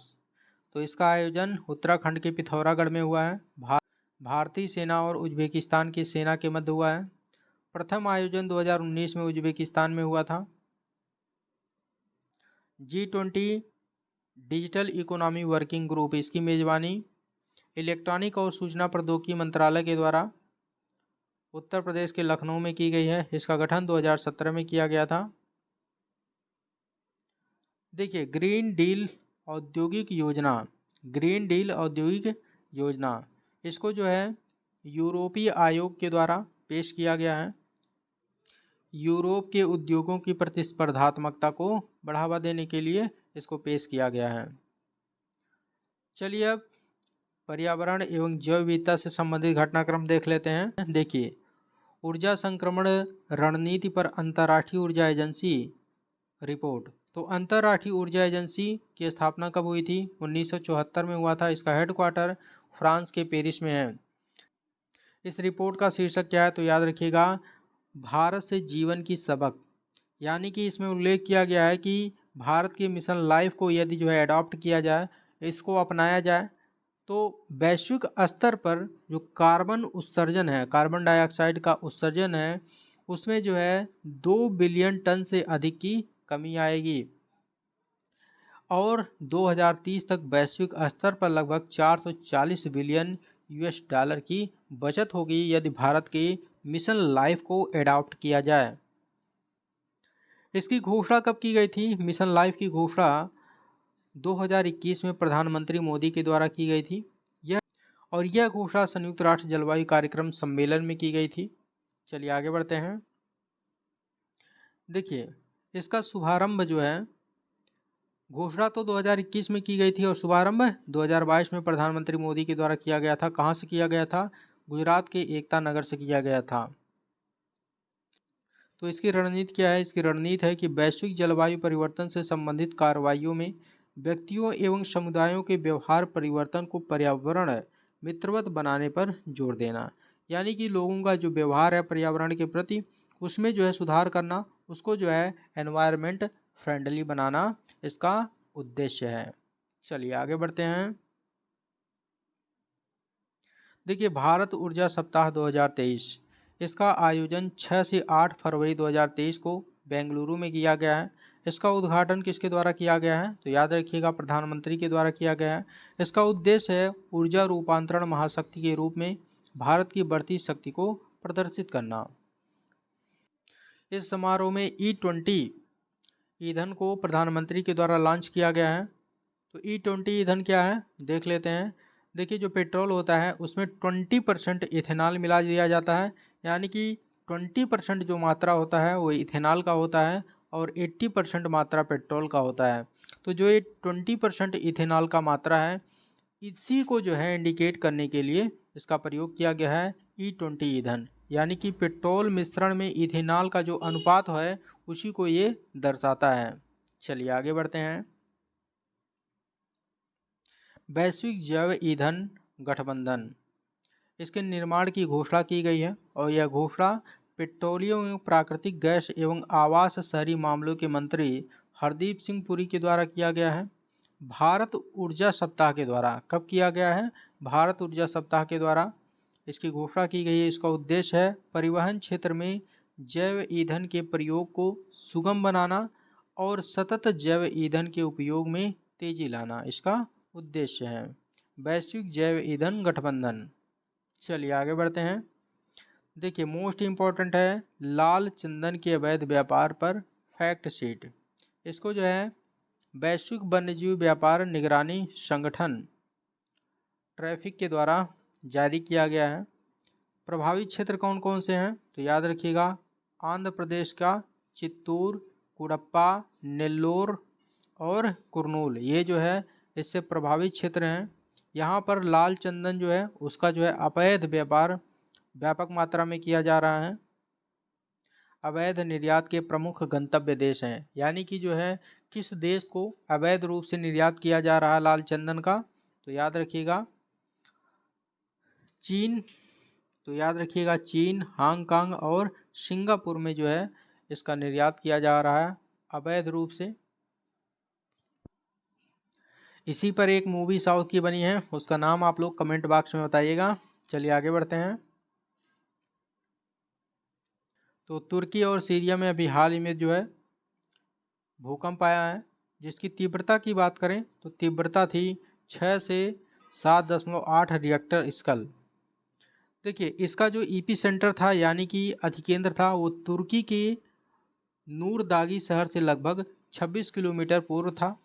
तो इसका आयोजन उत्तराखंड के पिथौरागढ़ में हुआ है। भारतीय सेना और उज्बेकिस्तान की सेना के मध्य हुआ है। प्रथम आयोजन 2019 में उज्बेकिस्तान में हुआ था। G20 digital economy working group, इसकी मेजबानी इलेक्ट्रॉनिक और सूचना प्रौद्योगिकी मंत्रालय के द्वारा उत्तर प्रदेश के लखनऊ में की गई है। इसका गठन 2017 में किया गया था। देखिए, ग्रीन डील औद्योगिक योजना, ग्रीन डील औद्योगिक योजना, इसको जो है यूरोपीय आयोग के द्वारा पेश किया गया है। यूरोप के उद्योगों की प्रतिस्पर्धात्मकता को बढ़ावा देने के लिए इसको पेश किया गया है। चलिए अब पर्यावरण एवं जैव विविधता से संबंधित घटनाक्रम देख लेते हैं। देखिए, ऊर्जा संक्रमण रणनीति पर अंतर्राष्ट्रीय ऊर्जा एजेंसी रिपोर्ट, तो अंतर्राष्ट्रीय ऊर्जा एजेंसी की स्थापना कब हुई थी, 1974 में हुआ था। इसका हेडक्वार्टर फ्रांस के पेरिस में है। इस रिपोर्ट का शीर्षक क्या है, तो याद रखिएगा भारत से जीवन की सबक, यानी कि इसमें उल्लेख किया गया है कि भारत के मिशन लाइफ को यदि जो है अडॉप्ट किया जाए, इसको अपनाया जाए, तो वैश्विक स्तर पर जो कार्बन उत्सर्जन है, कार्बन डाइऑक्साइड का उत्सर्जन है, उसमें जो है 2 बिलियन टन से अधिक की कमी आएगी और 2030 तक वैश्विक स्तर पर लगभग 440 बिलियन यूएस डॉलर की बचत होगी यदि भारत के मिशन लाइफ को एडॉप्ट किया जाए। इसकी घोषणा कब की गई थी, मिशन लाइफ की घोषणा 2021 में प्रधानमंत्री मोदी के द्वारा की गई थी। यह घोषणा संयुक्त राष्ट्र जलवायु कार्यक्रम सम्मेलन में की गई थी। चलिए आगे बढ़ते हैं। देखिए, इसका शुभारंभ जो है, घोषणा तो 2021 में की गई थी और शुभारंभ 2022 में प्रधानमंत्री मोदी के द्वारा किया गया था। कहाँ से किया गया था, गुजरात के एकता नगर से किया गया था। तो इसकी रणनीति क्या है, इसकी रणनीति है कि वैश्विक जलवायु परिवर्तन से संबंधित कार्रवाइयों में व्यक्तियों एवं समुदायों के व्यवहार परिवर्तन को पर्यावरण मित्रवत बनाने पर जोर देना, यानी कि लोगों का जो व्यवहार है पर्यावरण के प्रति, उसमें जो है सुधार करना, उसको जो है एनवायरनमेंट फ्रेंडली बनाना इसका उद्देश्य है। चलिए आगे बढ़ते हैं। देखिए, भारत ऊर्जा सप्ताह 2023, इसका आयोजन 6 से 8 फरवरी 2023 को बेंगलुरु में किया गया है। इसका उद्घाटन किसके द्वारा किया गया है, तो याद रखिएगा प्रधानमंत्री के द्वारा किया गया है। इसका उद्देश्य है ऊर्जा रूपांतरण महाशक्ति के रूप में भारत की बढ़ती शक्ति को प्रदर्शित करना। इस समारोह में E20 ईंधन को प्रधानमंत्री के द्वारा लॉन्च किया गया है। तो E20 ईंधन क्या है देख लेते हैं। देखिए, जो पेट्रोल होता है उसमें 20% इथेनॉल मिला दिया जाता है, यानी कि 20% जो मात्रा होता है वो इथेनॉल का होता है और 80% मात्रा पेट्रोल का होता है। तो जो ये 20% इथेनॉल का मात्रा है, इसी को जो है इंडिकेट करने के लिए इसका प्रयोग किया गया है E20 ईंधन, यानी कि पेट्रोल मिश्रण में इथेनॉल का जो अनुपात है उसी को ये दर्शाता है। चलिए आगे बढ़ते हैं। वैश्विक जैव ईंधन गठबंधन, इसके निर्माण की घोषणा की गई है और यह घोषणा पेट्रोलियम एवं प्राकृतिक गैस एवं आवास शहरी मामलों के मंत्री हरदीप सिंह पुरी के द्वारा किया गया है। भारत ऊर्जा सप्ताह के द्वारा कब किया गया है? भारत ऊर्जा सप्ताह के द्वारा इसकी घोषणा की गई है। इसका उद्देश्य है परिवहन क्षेत्र में जैव ईंधन के प्रयोग को सुगम बनाना और सतत जैव ईंधन के उपयोग में तेजी लाना, इसका उद्देश्य है वैश्विक जैव ईंधन गठबंधन। चलिए आगे बढ़ते हैं। देखिए, मोस्ट इम्पॉर्टेंट है लाल चंदन के अवैध व्यापार पर फैक्ट शीट। इसको जो है वैश्विक वन्यजीव व्यापार निगरानी संगठन ट्रैफिक के द्वारा जारी किया गया है। प्रभावित क्षेत्र कौन कौन से हैं? तो याद रखिएगा, आंध्र प्रदेश का चित्तूर, कुडप्पा, नेल्लोर और कुर्नूल, ये जो है इससे प्रभावित क्षेत्र हैं। यहाँ पर लाल चंदन जो है उसका जो है अवैध व्यापार व्यापक मात्रा में किया जा रहा है। अवैध निर्यात के प्रमुख गंतव्य देश हैं, यानी कि जो है किस देश को अवैध रूप से निर्यात किया जा रहा है लाल चंदन का? तो याद रखिएगा चीन। तो याद रखिएगा चीन, हांगकांग और सिंगापुर में जो है इसका निर्यात किया जा रहा है अवैध रूप से। इसी पर एक मूवी साउथ की बनी है, उसका नाम आप लोग कमेंट बॉक्स में बताइएगा। चलिए आगे बढ़ते हैं। तो तुर्की और सीरिया में अभी हाल ही में जो है भूकंप आया है, जिसकी तीव्रता की बात करें तो तीव्रता थी 6 से 7.8 रिएक्टर स्केल। देखिए, इसका जो ईपी सेंटर था यानी कि अधिकेंद्र था वो तुर्की के नूरदागी शहर से लगभग 26 किलोमीटर पूर्व था।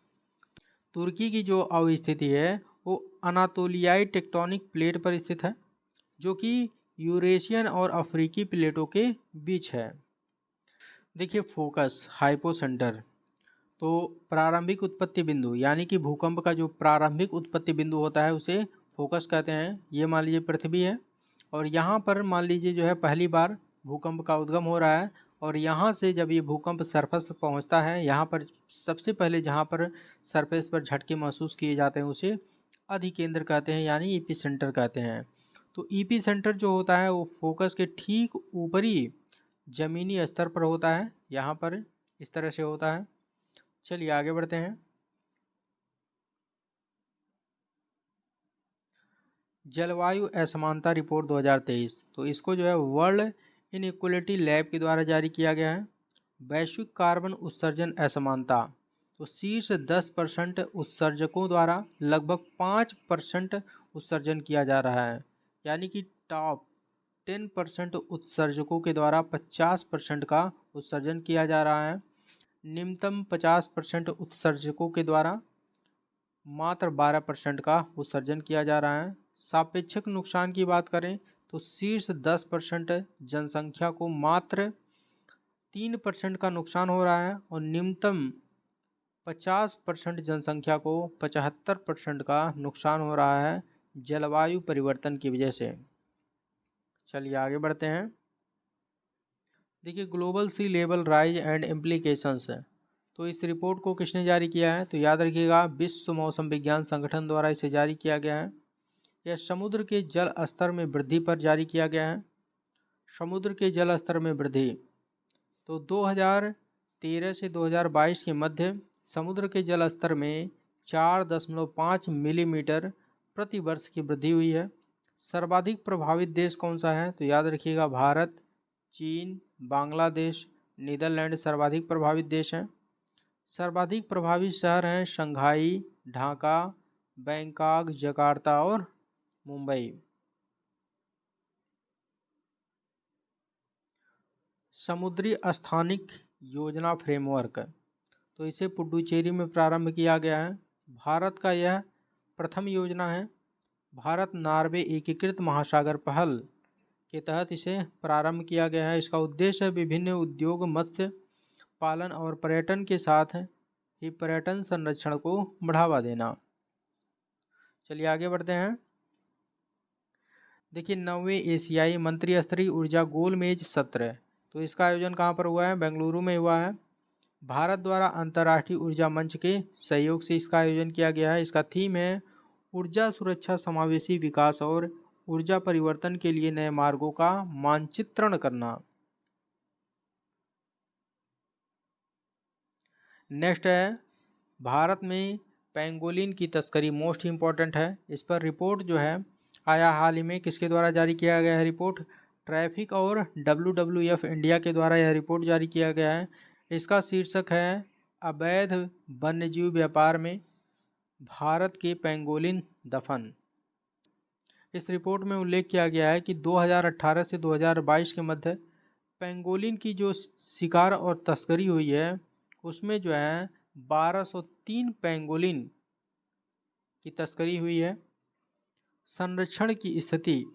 तुर्की की जो अवस्थिति है वो अनातोलियाई टेक्टोनिक प्लेट पर स्थित है, जो कि यूरेशियन और अफ्रीकी प्लेटों के बीच है। देखिए, फोकस हाइपो सेंटर, तो प्रारंभिक उत्पत्ति बिंदु यानी कि भूकंप का जो प्रारंभिक उत्पत्ति बिंदु होता है उसे फोकस कहते हैं। ये मान लीजिए पृथ्वी है और यहाँ पर मान लीजिए जो है पहली बार भूकंप का उद्गम हो रहा है और यहाँ से जब ये भूकंप सरफेस पर पहुँचता है, यहाँ पर सबसे पहले जहाँ पर सरफेस पर झटके महसूस किए जाते हैं उसे अधिकेंद्र कहते हैं, यानी ईपी सेंटर कहते हैं। तो ईपी सेंटर जो होता है वो फोकस के ठीक ऊपरी जमीनी स्तर पर होता है, यहाँ पर इस तरह से होता है। चलिए आगे बढ़ते हैं। जलवायु असमानता रिपोर्ट 2023, तो इसको जो है वर्ल्ड इनइक्वलिटी लैब के द्वारा जारी किया गया है। वैश्विक कार्बन उत्सर्जन असमानता, तो शीर्ष 10% उत्सर्जकों द्वारा लगभग 5% उत्सर्जन किया जा रहा है, यानी कि टॉप 10% उत्सर्जकों के द्वारा 50% का उत्सर्जन किया जा रहा है। निम्नतम 50% उत्सर्जकों के द्वारा मात्र 12% का उत्सर्जन किया जा रहा है। सापेक्षिक नुकसान की बात करें तो शीर्ष 10% जनसंख्या को मात्र 3% का नुकसान हो रहा है और निम्नतम 50% जनसंख्या को 75% का नुकसान हो रहा है जलवायु परिवर्तन की वजह से। चलिए आगे बढ़ते हैं। देखिए, global sea level rise and implications है, तो इस रिपोर्ट को किसने जारी किया है? तो याद रखिएगा विश्व मौसम विज्ञान संगठन द्वारा इसे जारी किया गया है। यह समुद्र के जल स्तर में वृद्धि पर जारी किया गया है। समुद्र के जल स्तर में वृद्धि, तो 2013 से 2022 के मध्य समुद्र के जल स्तर में 4.5 मिलीमीटर प्रति वर्ष की वृद्धि हुई है। सर्वाधिक प्रभावित देश कौन सा है? तो याद रखिएगा भारत, चीन, बांग्लादेश, नीदरलैंड सर्वाधिक प्रभावित देश हैं। सर्वाधिक प्रभावित शहर हैं शंघाई, ढाका, बैंकॉक, जकार्ता और मुंबई। समुद्री स्थानिक योजना फ्रेमवर्क, तो इसे पुडुचेरी में प्रारंभ किया गया है। भारत का यह प्रथम योजना है। भारत नॉर्वे एकीकृत महासागर पहल के तहत इसे प्रारंभ किया गया है। इसका उद्देश्य विभिन्न उद्योग, मत्स्य पालन और पर्यटन के साथ ही पर्यटन संरक्षण को बढ़ावा देना। चलिए आगे बढ़ते हैं। देखिए 9वें एशियाई मंत्री स्तरीय ऊर्जा गोलमेज सत्र, तो इसका आयोजन कहाँ पर हुआ है? बेंगलुरु में हुआ है। भारत द्वारा अंतर्राष्ट्रीय ऊर्जा मंच के सहयोग से इसका आयोजन किया गया है। इसका थीम है ऊर्जा सुरक्षा, समावेशी विकास और ऊर्जा परिवर्तन के लिए नए मार्गों का मानचित्रण करना। नेक्स्ट है, भारत में पेंगोलिन की तस्करी मोस्ट इम्पॉर्टेंट है। इस पर रिपोर्ट जो है आया हाल ही में, किसके द्वारा जारी किया गया है रिपोर्ट? ट्रैफिक और WWF इंडिया के द्वारा यह रिपोर्ट जारी किया गया है। इसका शीर्षक है अवैध वन्यजीव व्यापार में भारत के पेंगोलिन दफन। इस रिपोर्ट में उल्लेख किया गया है कि 2018 से 2022 के मध्य पेंगोलिन की जो शिकार और तस्करी हुई है उसमें जो है 1203 पेंगोलिन की तस्करी हुई है। संरक्षण की स्थिति,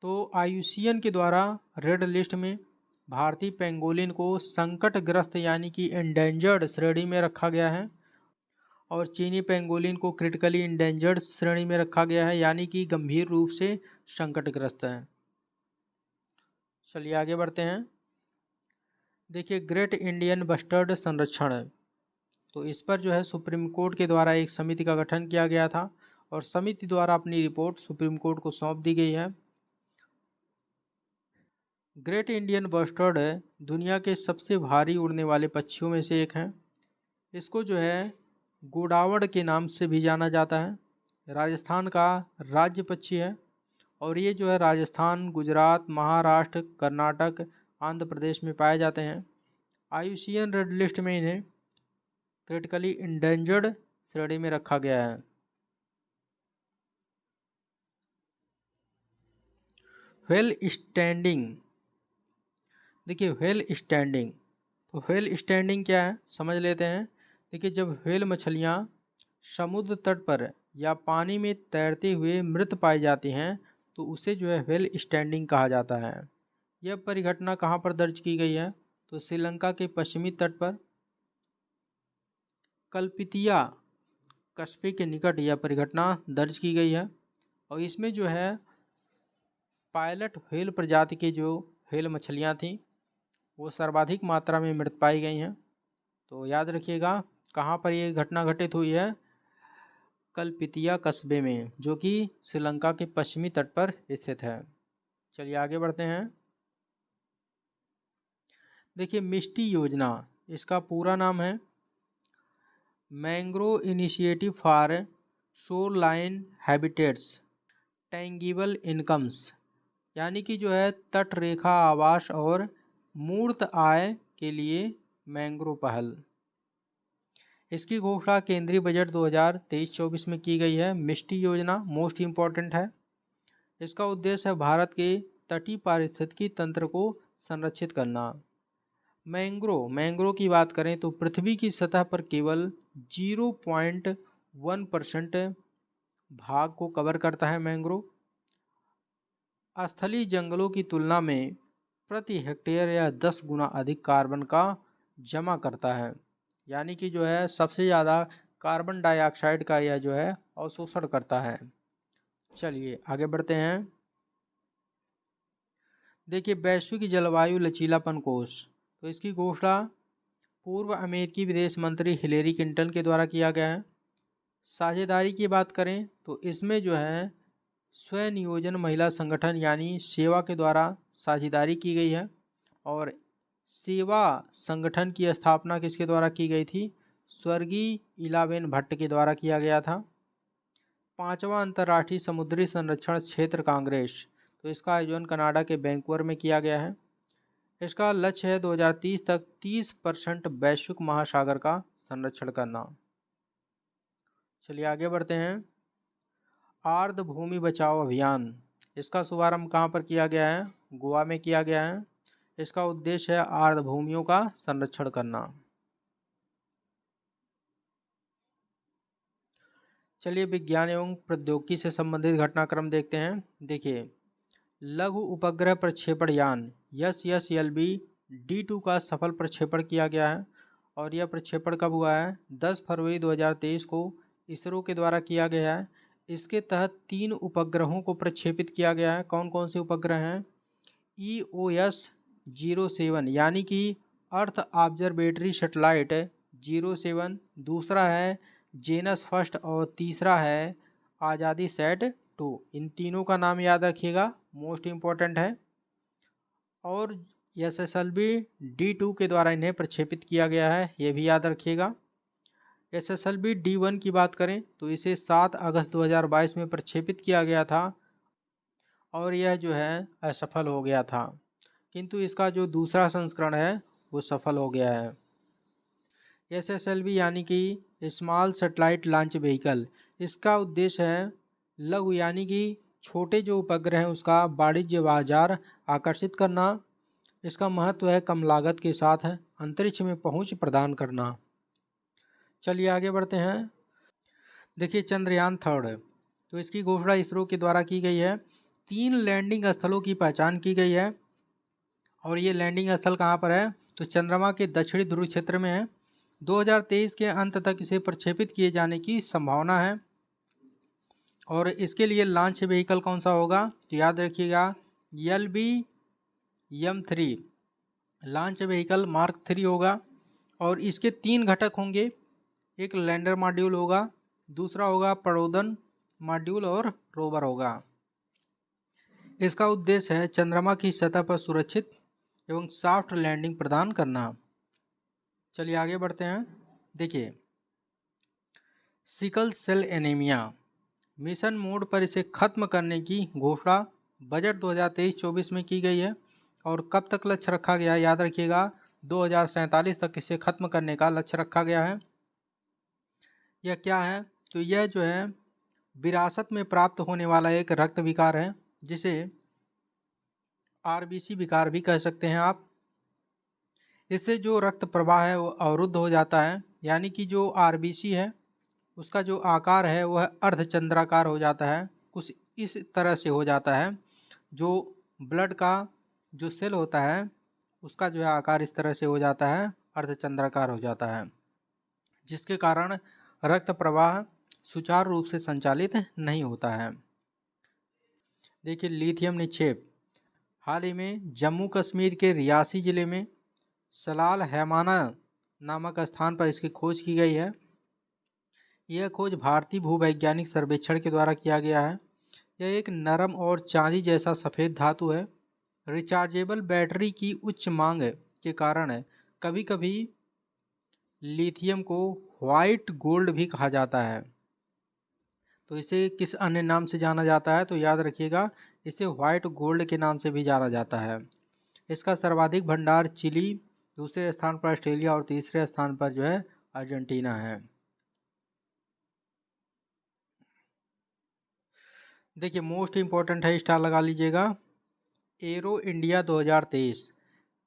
तो IUCN के द्वारा रेड लिस्ट में भारतीय पेंगोलिन को संकटग्रस्त यानी कि एंडेंजर्ड श्रेणी में रखा गया है और चीनी पेंगोलिन को क्रिटिकली एंडेंजर्ड श्रेणी में रखा गया है, यानी कि गंभीर रूप से संकटग्रस्त है। चलिए आगे बढ़ते हैं। देखिए ग्रेट इंडियन बस्टर्ड संरक्षण, तो इस पर जो है सुप्रीम कोर्ट के द्वारा एक समिति का गठन किया गया था और समिति द्वारा अपनी रिपोर्ट सुप्रीम कोर्ट को सौंप दी गई है। ग्रेट इंडियन बस्टर्ड दुनिया के सबसे भारी उड़ने वाले पक्षियों में से एक है। इसको जो है गोडावड़ के नाम से भी जाना जाता है। राजस्थान का राज्य पक्षी है और ये जो है राजस्थान, गुजरात, महाराष्ट्र, कर्नाटक, आंध्र प्रदेश में पाए जाते हैं। IUCN रेड लिस्ट में इन्हें क्रिटिकली इंडेंजर्ड श्रेणी में रखा गया है। व्हेल स्टैंडिंग, देखिए व्हेल स्टैंडिंग, तो व्हेल स्टैंडिंग क्या है समझ लेते हैं। देखिए जब व्हेल मछलियाँ समुद्र तट पर या पानी में तैरते हुए मृत पाई जाती हैं तो उसे जो है व्हेल स्टैंडिंग कहा जाता है। यह परिघटना कहाँ पर दर्ज की गई है? तो श्रीलंका के पश्चिमी तट पर कल्पितिया कस्बे के निकट यह परिघटना दर्ज की गई है और इसमें जो है पायलट व्हेल प्रजाति के जो व्हेल मछलियाँ थीं वो सर्वाधिक मात्रा में मृत पाई गई हैं। तो याद रखिएगा कहाँ पर ये घटना घटित हुई है? कल्पितिया कस्बे में, जो कि श्रीलंका के पश्चिमी तट पर स्थित है। चलिए आगे बढ़ते हैं। देखिए मिष्टी योजना, इसका पूरा नाम है mangrove initiative for shoreline habitats tangible incomes, यानी कि जो है तट रेखा आवास और मूर्त आय के लिए मैंग्रोव पहल। इसकी घोषणा केंद्रीय बजट 2023-24 में की गई है। मिष्टी योजना मोस्ट इम्पॉर्टेंट है। इसका उद्देश्य है भारत के तटीय पारिस्थितिकी तंत्र को संरक्षित करना। मैंग्रोव की बात करें तो पृथ्वी की सतह पर केवल 0.1% भाग को कवर करता है मैंग्रोव। स्थलीय जंगलों की तुलना में प्रति हेक्टेयर या 10 गुना अधिक कार्बन का जमा करता है, यानी कि जो है सबसे ज़्यादा कार्बन डाइऑक्साइड का यह जो है अवशोषण करता है। चलिए आगे बढ़ते हैं। देखिए वैश्विक जलवायु लचीलापन कोष, तो इसकी घोषणा पूर्व अमेरिकी विदेश मंत्री हिलेरी क्लिंटन के द्वारा किया गया है। साझेदारी की बात करें तो इसमें जो है स्वनियोजन महिला संगठन यानी सेवा के द्वारा साझेदारी की गई है और सेवा संगठन की स्थापना किसके द्वारा की गई थी? स्वर्गीय इलाबेन भट्ट के द्वारा किया गया था। 5वां अंतर्राष्ट्रीय समुद्री संरक्षण क्षेत्र कांग्रेस, तो इसका आयोजन कनाडा के वैंकूवर में किया गया है। इसका लक्ष्य है 2030 तक 30% वैश्विक महासागर का संरक्षण करना। चलिए आगे बढ़ते हैं। आर्द्र भूमि बचाओ अभियान, इसका शुभारंभ कहाँ पर किया गया है? गोवा में किया गया है। इसका उद्देश्य है आर्द्रभूमियों का संरक्षण करना। चलिए विज्ञान एवं प्रौद्योगिकी से संबंधित घटनाक्रम देखते हैं। देखिए, लघु उपग्रह प्रक्षेपण यान SSLV D2 का सफल प्रक्षेपण किया गया है और यह प्रक्षेपण कब हुआ है? 10 फरवरी 2023 को इसरो के द्वारा किया गया है। इसके तहत 3 उपग्रहों को प्रक्षेपित किया गया है। कौन कौन से उपग्रह हैं? EOS-07 यानी कि अर्थ ऑब्जर्वेटरी सैटेलाइट 07, दूसरा है जेनस फर्स्ट और तीसरा है आज़ादी सेट 2। इन तीनों का नाम याद रखिएगा, मोस्ट इम्पोर्टेंट है। और SSLV D2 के द्वारा इन्हें प्रक्षेपित किया गया है, ये भी याद रखिएगा। SSLV D1 की बात करें तो इसे 7 अगस्त 2022 में प्रक्षेपित किया गया था और यह जो है असफल हो गया था, किंतु इसका जो दूसरा संस्करण है वो सफल हो गया है। SSLV यानी कि स्मॉल सैटेलाइट लॉन्च व्हीकल, इसका उद्देश्य है लघु यानी कि छोटे जो उपग्रह हैं उसका वाणिज्य बाजार आकर्षित करना। इसका महत्व है कम लागत के साथ अंतरिक्ष में पहुंच प्रदान करना। चलिए आगे बढ़ते हैं। देखिए, चंद्रयान 3 तो इसकी घोषणा इसरो के द्वारा की गई है। 3 लैंडिंग स्थलों की पहचान की गई है और ये लैंडिंग स्थल कहाँ पर है? तो चंद्रमा के दक्षिणी ध्रुव क्षेत्र में है। 2023 के अंत तक इसे प्रक्षेपित किए जाने की संभावना है। और इसके लिए लॉन्च व्हीकल कौन सा होगा? तो याद रखिएगा LVM-3 लॉन्च व्हीकल मार्क 3 होगा और इसके 3 घटक होंगे। एक लैंडर मॉड्यूल होगा, दूसरा होगा प्ररोदन मॉड्यूल और रोवर होगा। इसका उद्देश्य है चंद्रमा की सतह पर सुरक्षित एवं सॉफ्ट लैंडिंग प्रदान करना। चलिए आगे बढ़ते हैं। देखिए, sickle cell anaemia mission mode पर इसे खत्म करने की घोषणा बजट 2023-24 में की गई है और कब तक लक्ष्य रखा गया है? याद रखिएगा 2047 तक इसे खत्म करने का लक्ष्य रखा गया है। यह क्या है? तो यह जो है विरासत में प्राप्त होने वाला एक रक्त विकार है, जिसे RBC विकार भी कह सकते हैं आप। इससे जो रक्त प्रवाह है वो अवरुद्ध हो जाता है, यानी कि जो RBC है उसका जो आकार है वह अर्धचंद्राकार हो जाता है। कुछ इस तरह से हो जाता है। जो ब्लड का जो सेल होता है उसका जो है आकार इस तरह से हो जाता है, अर्धचंद्राकार हो जाता है, जिसके कारण रक्त प्रवाह सुचारू रूप से संचालित नहीं होता है। देखिए, लिथियम निक्षेप हाल ही में जम्मू कश्मीर के रियासी जिले में सलाल हैमाना नामक स्थान पर इसकी खोज की गई है। यह खोज भारतीय भूवैज्ञानिक सर्वेक्षण के द्वारा किया गया है। यह एक नरम और चांदी जैसा सफ़ेद धातु है। रिचार्जेबल बैटरी की उच्च मांग के कारण कभी कभी लिथियम को व्हाइट गोल्ड भी कहा जाता है। तो इसे किस अन्य नाम से जाना जाता है? तो याद रखिएगा, इसे व्हाइट गोल्ड के नाम से भी जाना जाता है। इसका सर्वाधिक भंडार चिली, दूसरे स्थान पर ऑस्ट्रेलिया और तीसरे स्थान पर जो है अर्जेंटीना है। देखिए, मोस्ट इम्पोर्टेंट है, स्टार लगा लीजिएगा। एरो इंडिया 2023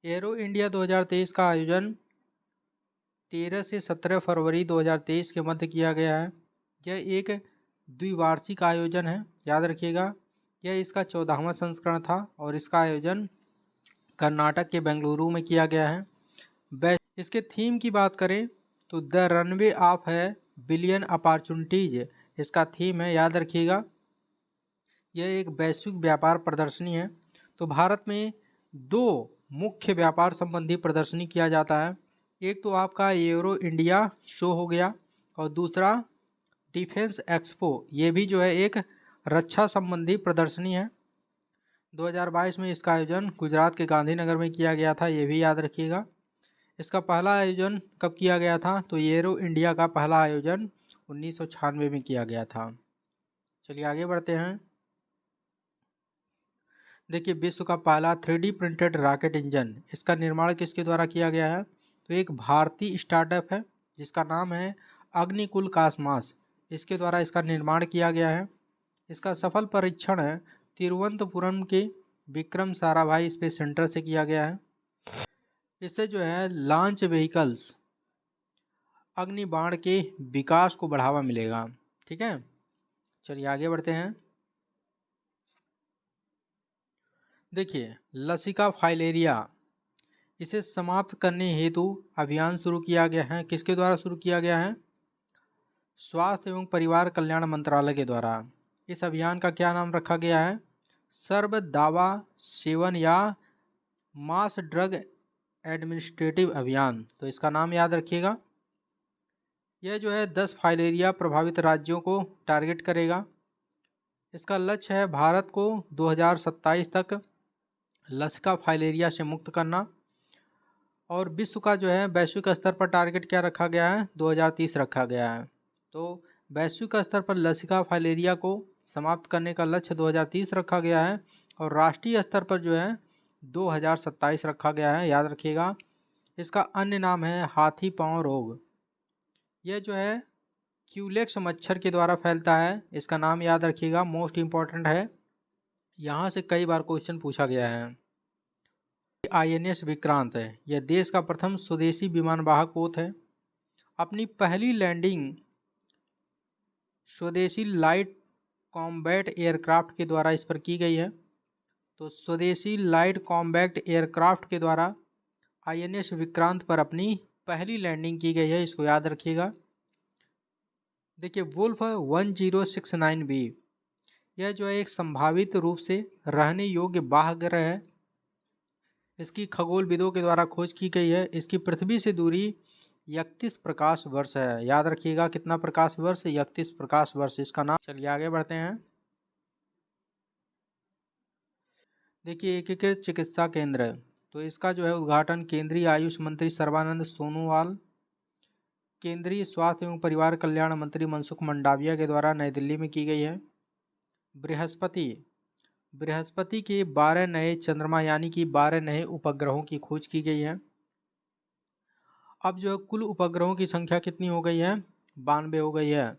एरो इंडिया 2023 का आयोजन 13 से 17 फरवरी 2023 के मध्य किया गया है। यह एक द्विवार्षिक आयोजन है, याद रखिएगा। यह इसका 14वां संस्करण था और इसका आयोजन कर्नाटक के बेंगलुरु में किया गया है। इसके थीम की बात करें तो द रनवे ऑफ है बिलियन अपॉर्चुनिटीज इसका थीम है, याद रखिएगा। यह एक वैश्विक व्यापार प्रदर्शनी है। तो भारत में 2 मुख्य व्यापार संबंधी प्रदर्शनी किया जाता है। एक तो आपका एरो इंडिया शो हो गया और दूसरा डिफेंस एक्सपो, ये भी जो है एक रक्षा संबंधी प्रदर्शनी है। 2022 में इसका आयोजन गुजरात के गांधीनगर में किया गया था, ये भी याद रखिएगा। इसका पहला आयोजन कब किया गया था? तो एरो इंडिया का पहला आयोजन 1996 में किया गया था। चलिए आगे बढ़ते हैं। देखिए, विश्व का पहला 3D प्रिंटेड रॉकेट इंजन, इसका निर्माण किसके द्वारा किया गया है? तो एक भारतीय स्टार्टअप है जिसका नाम है अग्निकुल कॉस्मॉस, इसके द्वारा इसका निर्माण किया गया है। इसका सफल परीक्षण तिरुवनंतपुरम के विक्रम साराभाई स्पेस सेंटर से किया गया है। इससे जो है लॉन्च व्हीकल्स अग्नि बाण के विकास को बढ़ावा मिलेगा। ठीक है, चलिए आगे बढ़ते हैं। देखिए लसिका फाइलेरिया, इसे समाप्त करने हेतु अभियान शुरू किया गया है। किसके द्वारा शुरू किया गया है? स्वास्थ्य एवं परिवार कल्याण मंत्रालय के द्वारा। इस अभियान का क्या नाम रखा गया है? सर्व दावा सेवन या मास ड्रग एडमिनिस्ट्रेटिव अभियान। तो इसका नाम याद रखिएगा। यह जो है 10 फाइलेरिया प्रभावित राज्यों को टारगेट करेगा। इसका लक्ष्य है भारत को 2027 तक लसिका फाइलेरिया से मुक्त करना। और विश्व का जो है वैश्विक स्तर पर टारगेट क्या रखा गया है? 2030 रखा गया है। तो वैश्विक स्तर पर लसिका फाइलेरिया को समाप्त करने का लक्ष्य 2030 रखा गया है और राष्ट्रीय स्तर पर जो है 2027 रखा गया है, याद रखिएगा। इसका अन्य नाम है हाथी पांव रोग। यह जो है क्यूलेक्स मच्छर के द्वारा फैलता है। इसका नाम याद रखिएगा, मोस्ट इम्पॉर्टेंट है, यहाँ से कई बार क्वेश्चन पूछा गया है। INS विक्रांत है, यह देश का प्रथम स्वदेशी विमानवाहक पोत है। अपनी पहली लैंडिंग स्वदेशी लाइट कॉम्बैट एयरक्राफ्ट के द्वारा इस पर की गई है। तो स्वदेशी लाइट कॉम्बैट एयरक्राफ्ट के द्वारा INS विक्रांत पर अपनी पहली लैंडिंग की गई है, इसको याद रखिएगा। देखिए वुल्फ 1069B, यह जो है एक संभावित रूप से रहने योग्य बाह्य ग्रह है। इसकी खगोलविदों के द्वारा खोज की गई है। इसकी पृथ्वी से दूरी 31 प्रकाश वर्ष है, याद रखिएगा। कितना प्रकाश वर्ष? 31 प्रकाश वर्ष इसका नाम। चलिए आगे बढ़ते हैं। देखिए एकीकृत चिकित्सा केंद्र, तो इसका जो है उद्घाटन केंद्रीय आयुष मंत्री सर्बानंद सोनोवाल, केंद्रीय स्वास्थ्य एवं परिवार कल्याण मंत्री मनसुख मंडाविया के द्वारा नई दिल्ली में की गई है। बृहस्पति के 12 नए चंद्रमा यानी कि 12 नए उपग्रहों की खोज की गई है। अब जो कुल उपग्रहों की संख्या कितनी हो गई है? 92 हो गई है।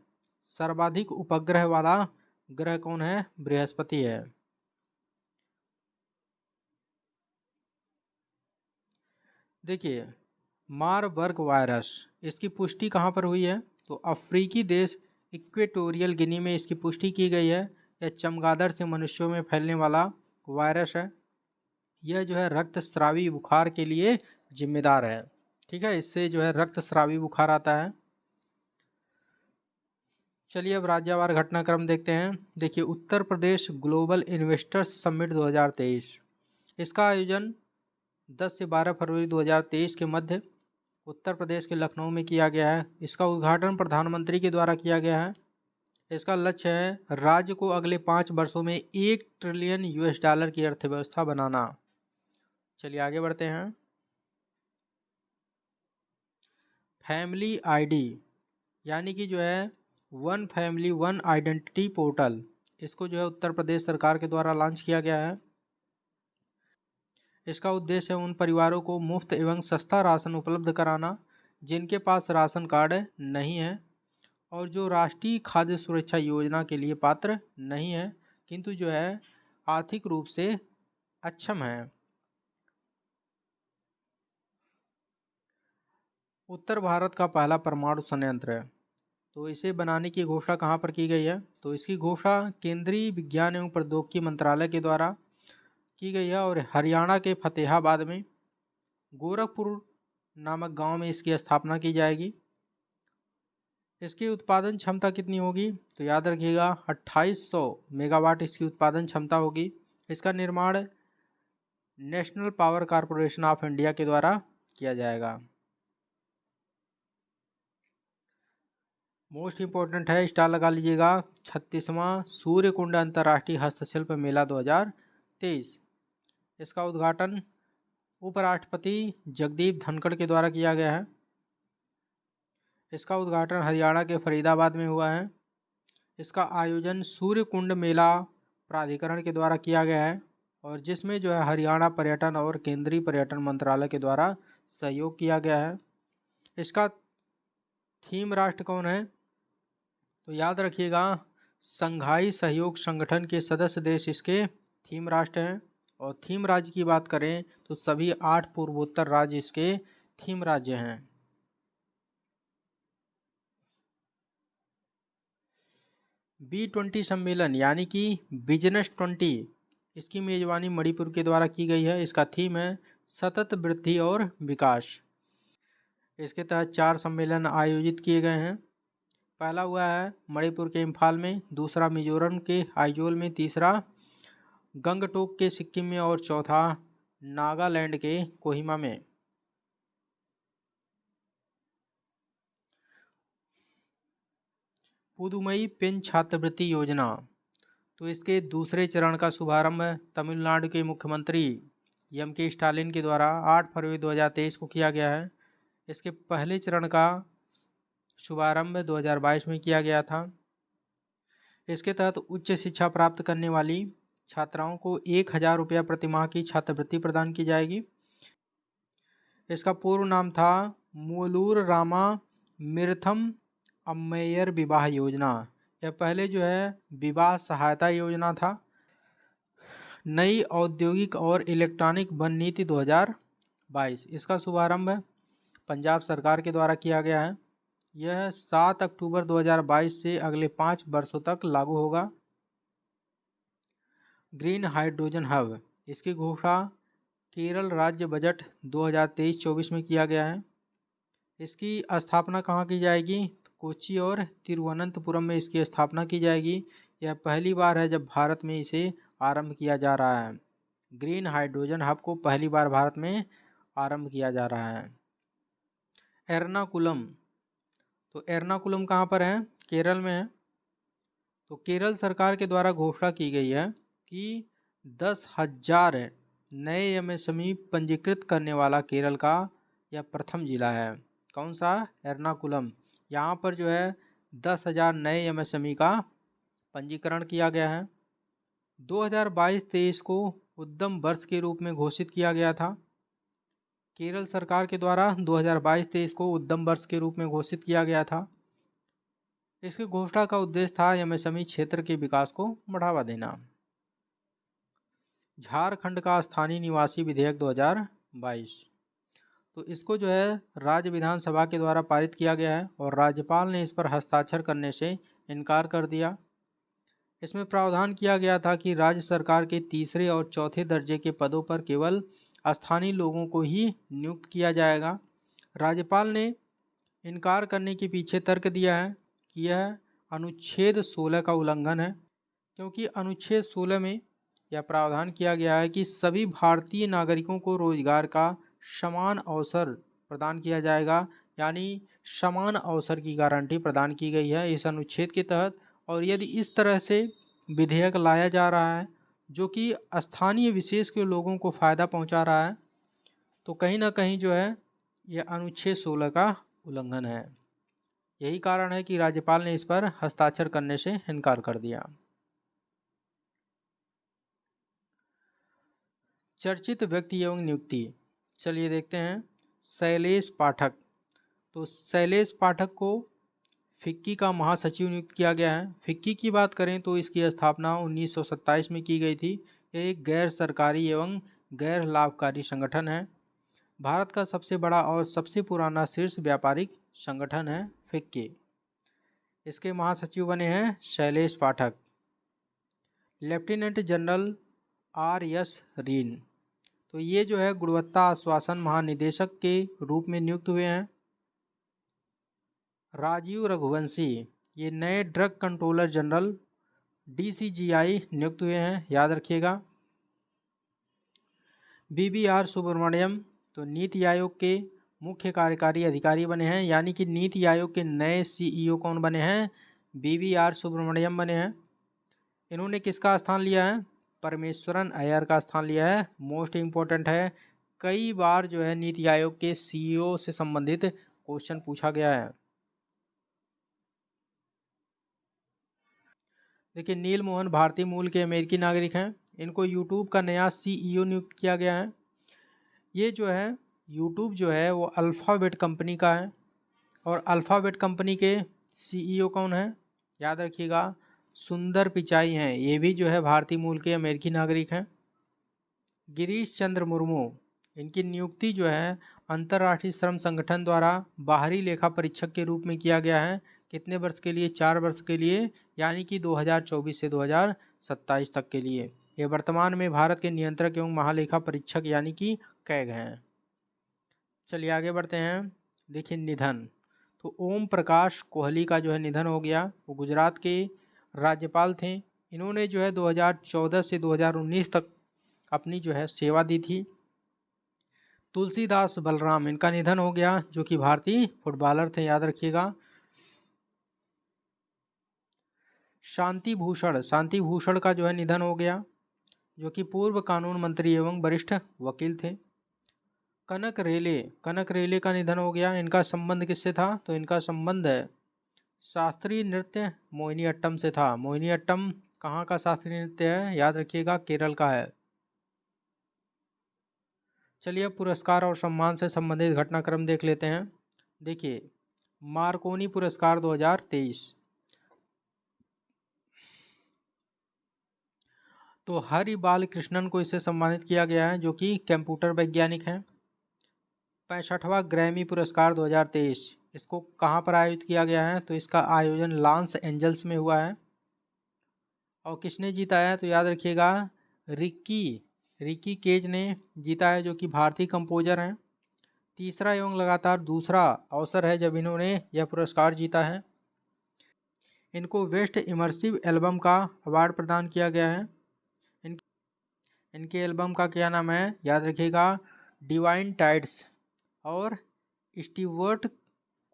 सर्वाधिक उपग्रह वाला ग्रह कौन है? बृहस्पति है। देखिए मारबर्ग वायरस, इसकी पुष्टि कहाँ पर हुई है? तो अफ्रीकी देश इक्वेटोरियल गिनी में इसकी पुष्टि की गई है। यह चमगादड़ से मनुष्यों में फैलने वाला वायरस है। यह जो है रक्तस्रावी बुखार के लिए जिम्मेदार है। ठीक है, इससे जो है रक्तस्रावी बुखार आता है। चलिए अब राज्यवार घटनाक्रम देखते हैं। देखिए Uttar Pradesh global investors summit 2023, इसका आयोजन 10 से 12 फरवरी 2023 के मध्य उत्तर प्रदेश के लखनऊ में किया गया है। इसका उद्घाटन प्रधानमंत्री के द्वारा किया गया है। इसका लक्ष्य है राज्य को अगले 5 वर्षों में $1 ट्रिलियन की अर्थव्यवस्था बनाना। चलिए आगे बढ़ते हैं। फैमिली आईडी यानी कि जो है one family one identity portal, इसको जो है उत्तर प्रदेश सरकार के द्वारा लॉन्च किया गया है। इसका उद्देश्य है उन परिवारों को मुफ्त एवं सस्ता राशन उपलब्ध कराना जिनके पास राशन कार्ड नहीं है और जो राष्ट्रीय खाद्य सुरक्षा योजना के लिए पात्र नहीं है किंतु जो है आर्थिक रूप से अक्षम है। उत्तर भारत का पहला परमाणु संयंत्र है, तो इसे बनाने की घोषणा कहाँ पर की गई है? तो इसकी घोषणा केंद्रीय विज्ञान एवं प्रौद्योगिकी मंत्रालय के द्वारा की गई है और हरियाणा के फतेहाबाद में गोरखपुर नामक गांव में इसकी स्थापना की जाएगी। इसकी उत्पादन क्षमता कितनी होगी? तो याद रखिएगा 2800 मेगावाट इसकी उत्पादन क्षमता होगी। इसका निर्माण national power corporation of India के द्वारा किया जाएगा। मोस्ट इम्पोर्टेंट है, स्टार लगा लीजिएगा, 36वां सूर्यकुंड अंतर्राष्ट्रीय हस्तशिल्प मेला 2023। इसका उद्घाटन उपराष्ट्रपति जगदीप धनखड़ के द्वारा किया गया है। इसका उद्घाटन हरियाणा के फरीदाबाद में हुआ है। इसका आयोजन सूर्यकुंड मेला प्राधिकरण के द्वारा किया गया है और जिसमें जो है हरियाणा पर्यटन और केंद्रीय पर्यटन मंत्रालय के द्वारा सहयोग किया गया है। इसका थीम राष्ट्र कौन है? तो याद रखिएगा, संघाई सहयोग संगठन के सदस्य देश इसके थीम राष्ट्र हैं। और थीम राज्य की बात करें तो सभी 8 पूर्वोत्तर राज्य इसके थीम राज्य हैं। B20 सम्मेलन यानी कि बिजनेस 20, इसकी मेजबानी मणिपुर के द्वारा की गई है। इसका थीम है सतत वृद्धि और विकास। इसके तहत 4 सम्मेलन आयोजित किए गए हैं। पहला हुआ है मणिपुर के इम्फाल में, दूसरा मिजोरम के आइजोल में, तीसरा गंगटोक के सिक्किम में और चौथा नागालैंड के कोहिमा में। पुदुमई पेन छात्रवृत्ति योजना, तो इसके दूसरे चरण का शुभारंभ तमिलनाडु के मुख्यमंत्री M.K. स्टालिन के द्वारा 8 फरवरी 2023 को किया गया है। इसके पहले चरण का शुभारंभ 2022 में किया गया था। इसके तहत उच्च शिक्षा प्राप्त करने वाली छात्राओं को 1000 रुपया प्रतिमाह की छात्रवृत्ति प्रदान की जाएगी। इसका पूर्व नाम था मूलूर रामा मिरथम अम्मैयर विवाह योजना। यह पहले जो है विवाह सहायता योजना था। नई औद्योगिक और इलेक्ट्रॉनिक वन नीति 2022, इसका शुभारंभ पंजाब सरकार के द्वारा किया गया है। यह 7 अक्टूबर 2022 से अगले 5 वर्षों तक लागू होगा। ग्रीन हाइड्रोजन हब, इसकी घोषणा केरल राज्य बजट 2023-24 में किया गया है। इसकी स्थापना कहाँ की जाएगी? कोच्चि और तिरुवनंतपुरम में इसकी स्थापना की जाएगी। यह पहली बार है जब भारत में इसे आरंभ किया जा रहा है। ग्रीन हाइड्रोजन हब को पहली बार भारत में आरंभ किया जा रहा है। एर्नाकुलम, तो एर्नाकुलम कहाँ पर है? केरल में है। तो केरल सरकार के द्वारा घोषणा की गई है कि 10,000 नए MSME पंजीकृत करने वाला केरल का यह प्रथम जिला है। कौन सा? एर्नाकुलम। यहाँ पर जो है 10,000 नए MSME का पंजीकरण किया गया है। 2022-23 को उद्यम वर्ष के रूप में घोषित किया गया था। केरल सरकार के द्वारा 2022-23 को उद्यम वर्ष के रूप में घोषित किया गया था। इसकी घोषणा का उद्देश्य था MSME क्षेत्र के विकास को बढ़ावा देना। झारखंड का स्थानीय निवासी विधेयक 2022, तो इसको जो है राज्य विधानसभा के द्वारा पारित किया गया है और राज्यपाल ने इस पर हस्ताक्षर करने से इनकार कर दिया। इसमें प्रावधान किया गया था कि राज्य सरकार के तीसरे और चौथे दर्जे के पदों पर केवल स्थानीय लोगों को ही नियुक्त किया जाएगा। राज्यपाल ने इनकार करने के पीछे तर्क दिया है कि यह अनुच्छेद 16 का उल्लंघन है, क्योंकि अनुच्छेद 16 में यह प्रावधान किया गया है कि सभी भारतीय नागरिकों को रोजगार का समान अवसर प्रदान किया जाएगा, यानी समान अवसर की गारंटी प्रदान की गई है इस अनुच्छेद के तहत। और यदि इस तरह से विधेयक लाया जा रहा है जो कि स्थानीय विशेष के लोगों को फ़ायदा पहुंचा रहा है, तो कहीं ना कहीं जो है यह अनुच्छेद 16 का उल्लंघन है। यही कारण है कि राज्यपाल ने इस पर हस्ताक्षर करने से इनकार कर दिया। चर्चित व्यक्ति एवं नियुक्ति, चलिए देखते हैं। शैलेश पाठक, तो शैलेश पाठक को फिक्की का महासचिव नियुक्त किया गया है। फिक्की की बात करें तो इसकी स्थापना 1927 में की गई थी। यह एक गैर सरकारी एवं गैर लाभकारी संगठन है। भारत का सबसे बड़ा और सबसे पुराना शीर्ष व्यापारिक संगठन है फिक्की। इसके महासचिव बने हैं Shailesh Pathak. Lieutenant general R.S. रीन, तो ये जो है गुणवत्ता आश्वासन महानिदेशक के रूप में नियुक्त हुए हैं। राजीव रघुवंशी, ये नए ड्रग कंट्रोलर जनरल DCGI नियुक्त हुए हैं, याद रखिएगा। BBR सुब्रमण्यम, तो नीति आयोग के मुख्य कार्यकारी अधिकारी बने हैं, यानी कि नीति आयोग के नए CEO कौन बने हैं? BBR सुब्रमण्यम बने हैं। इन्होंने किसका स्थान लिया है? परमेश्वरन अय्यर का स्थान लिया है। मोस्ट इम्पोर्टेंट है, कई बार जो है नीति आयोग के CEO से संबंधित क्वेश्चन पूछा गया है। देखिए, नील मोहन भारतीय मूल के अमेरिकी नागरिक हैं। इनको यूट्यूब का नया CEO नियुक्त किया गया है। ये जो है यूट्यूब जो है वो अल्फ़ाबेट कंपनी का है और अल्फ़ाबेट कंपनी के CEO कौन है? याद रखिएगा, सुंदर पिचाई हैं। ये भी जो है भारतीय मूल के अमेरिकी नागरिक हैं। गिरीश चंद्र मुर्मू, इनकी नियुक्ति जो है अंतर्राष्ट्रीय श्रम संगठन द्वारा बाहरी लेखा परीक्षक के रूप में किया गया है। कितने वर्ष के लिए? 4 वर्ष के लिए, यानी कि 2024 से 2027 तक के लिए। ये वर्तमान में भारत के नियंत्रक एवं महालेखा परीक्षक यानी कि कैग हैं। चलिए आगे बढ़ते हैं। देखिए निधन, तो ओम प्रकाश कोहली का जो है निधन हो गया। वो गुजरात के राज्यपाल थे। इन्होंने जो है 2014 से 2019 तक अपनी जो है सेवा दी थी। तुलसीदास बलराम, इनका निधन हो गया, जो कि भारतीय फुटबॉलर थे, याद रखिएगा। शांति भूषण का जो है निधन हो गया, जो कि पूर्व कानून मंत्री एवं वरिष्ठ वकील थे। कनक रेले का निधन हो गया। इनका संबंध किससे था? तो इनका संबंध है शास्त्रीय नृत्य मोहिनीअट्टम से था। मोहिनीअट्टम कहाँ का शास्त्रीय नृत्य है? याद रखिएगा, केरल का है। चलिए पुरस्कार और सम्मान से संबंधित घटनाक्रम देख लेते हैं। देखिए मार्कोनी पुरस्कार 2023, तो हरि बाल कृष्णन को इससे सम्मानित किया गया है, जो कि कंप्यूटर वैज्ञानिक हैं। 65वां ग्रैमी पुरस्कार 2023, इसको कहाँ पर आयोजित किया गया है? तो इसका आयोजन लॉस एंजल्स में हुआ है। और किसने जीता है? तो याद रखिएगा रिकी केज ने जीता है, जो कि भारतीय कंपोजर हैं। तीसरा एवं लगातार दूसरा अवसर है जब इन्होंने यह पुरस्कार जीता है। इनको बेस्ट इमर्सिव एल्बम का अवार्ड प्रदान किया गया है। इनके एल्बम का क्या नाम है? याद रखिएगा, डिवाइन टाइड्स और स्टीवर्ट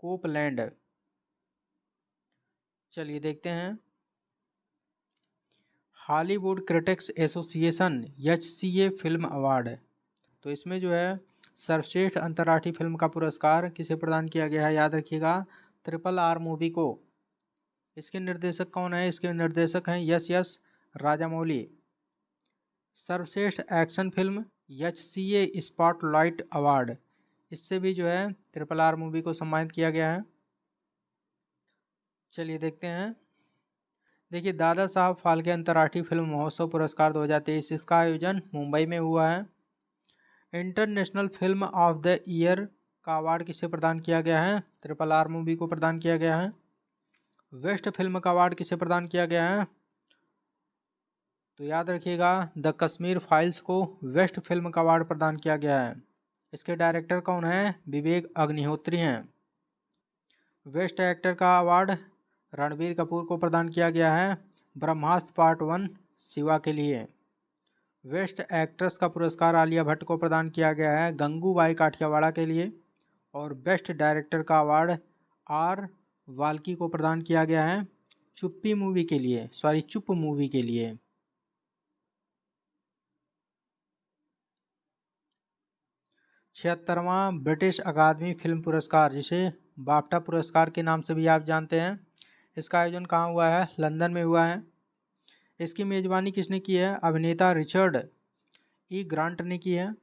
कोपलैंड। चलिए देखते हैं। Hollywood critics association HCA film award, तो इसमें जो है सर्वश्रेष्ठ अंतर्राष्ट्रीय फिल्म का पुरस्कार किसे प्रदान किया गया है? याद रखिएगा, RRR मूवी को। इसके निर्देशक कौन है? इसके निर्देशक हैं यस राजामौली। सर्वश्रेष्ठ action film HCA spotlight award, इससे भी जो है RRR मूवी को सम्मानित किया गया है। चलिए देखते हैं। देखिए दादा साहब फाल्के अंतर्राष्ट्रीय फिल्म महोत्सव पुरस्कार 2023, इसका आयोजन मुंबई में हुआ है। International film of the year का अवार्ड किसे प्रदान किया गया है? RRR मूवी को प्रदान किया गया है। बेस्ट फिल्म का अवार्ड किसे प्रदान किया गया है? तो याद रखिएगा, द कश्मीर फाइल्स को बेस्ट फिल्म का अवार्ड प्रदान किया गया है। इसके डायरेक्टर कौन है? विवेक अग्निहोत्री हैं। बेस्ट एक्टर का अवार्ड रणबीर कपूर को प्रदान किया गया है ब्रह्मास्त्र पार्ट 1 शिवा के लिए। बेस्ट एक्ट्रेस का पुरस्कार आलिया भट्ट को प्रदान किया गया है गंगूबाई काठियावाड़ा के लिए। और बेस्ट डायरेक्टर का अवार्ड आर वाल्की को प्रदान किया गया है चुप मूवी के लिए। छिहत्तरवां ब्रिटिश अकादमी फिल्म पुरस्कार, जिसे बाफ्टा पुरस्कार के नाम से भी आप जानते हैं, इसका आयोजन कहाँ हुआ है? लंदन में हुआ है। इसकी मेजबानी किसने की है? अभिनेता रिचर्ड ई ग्रांट ने की है।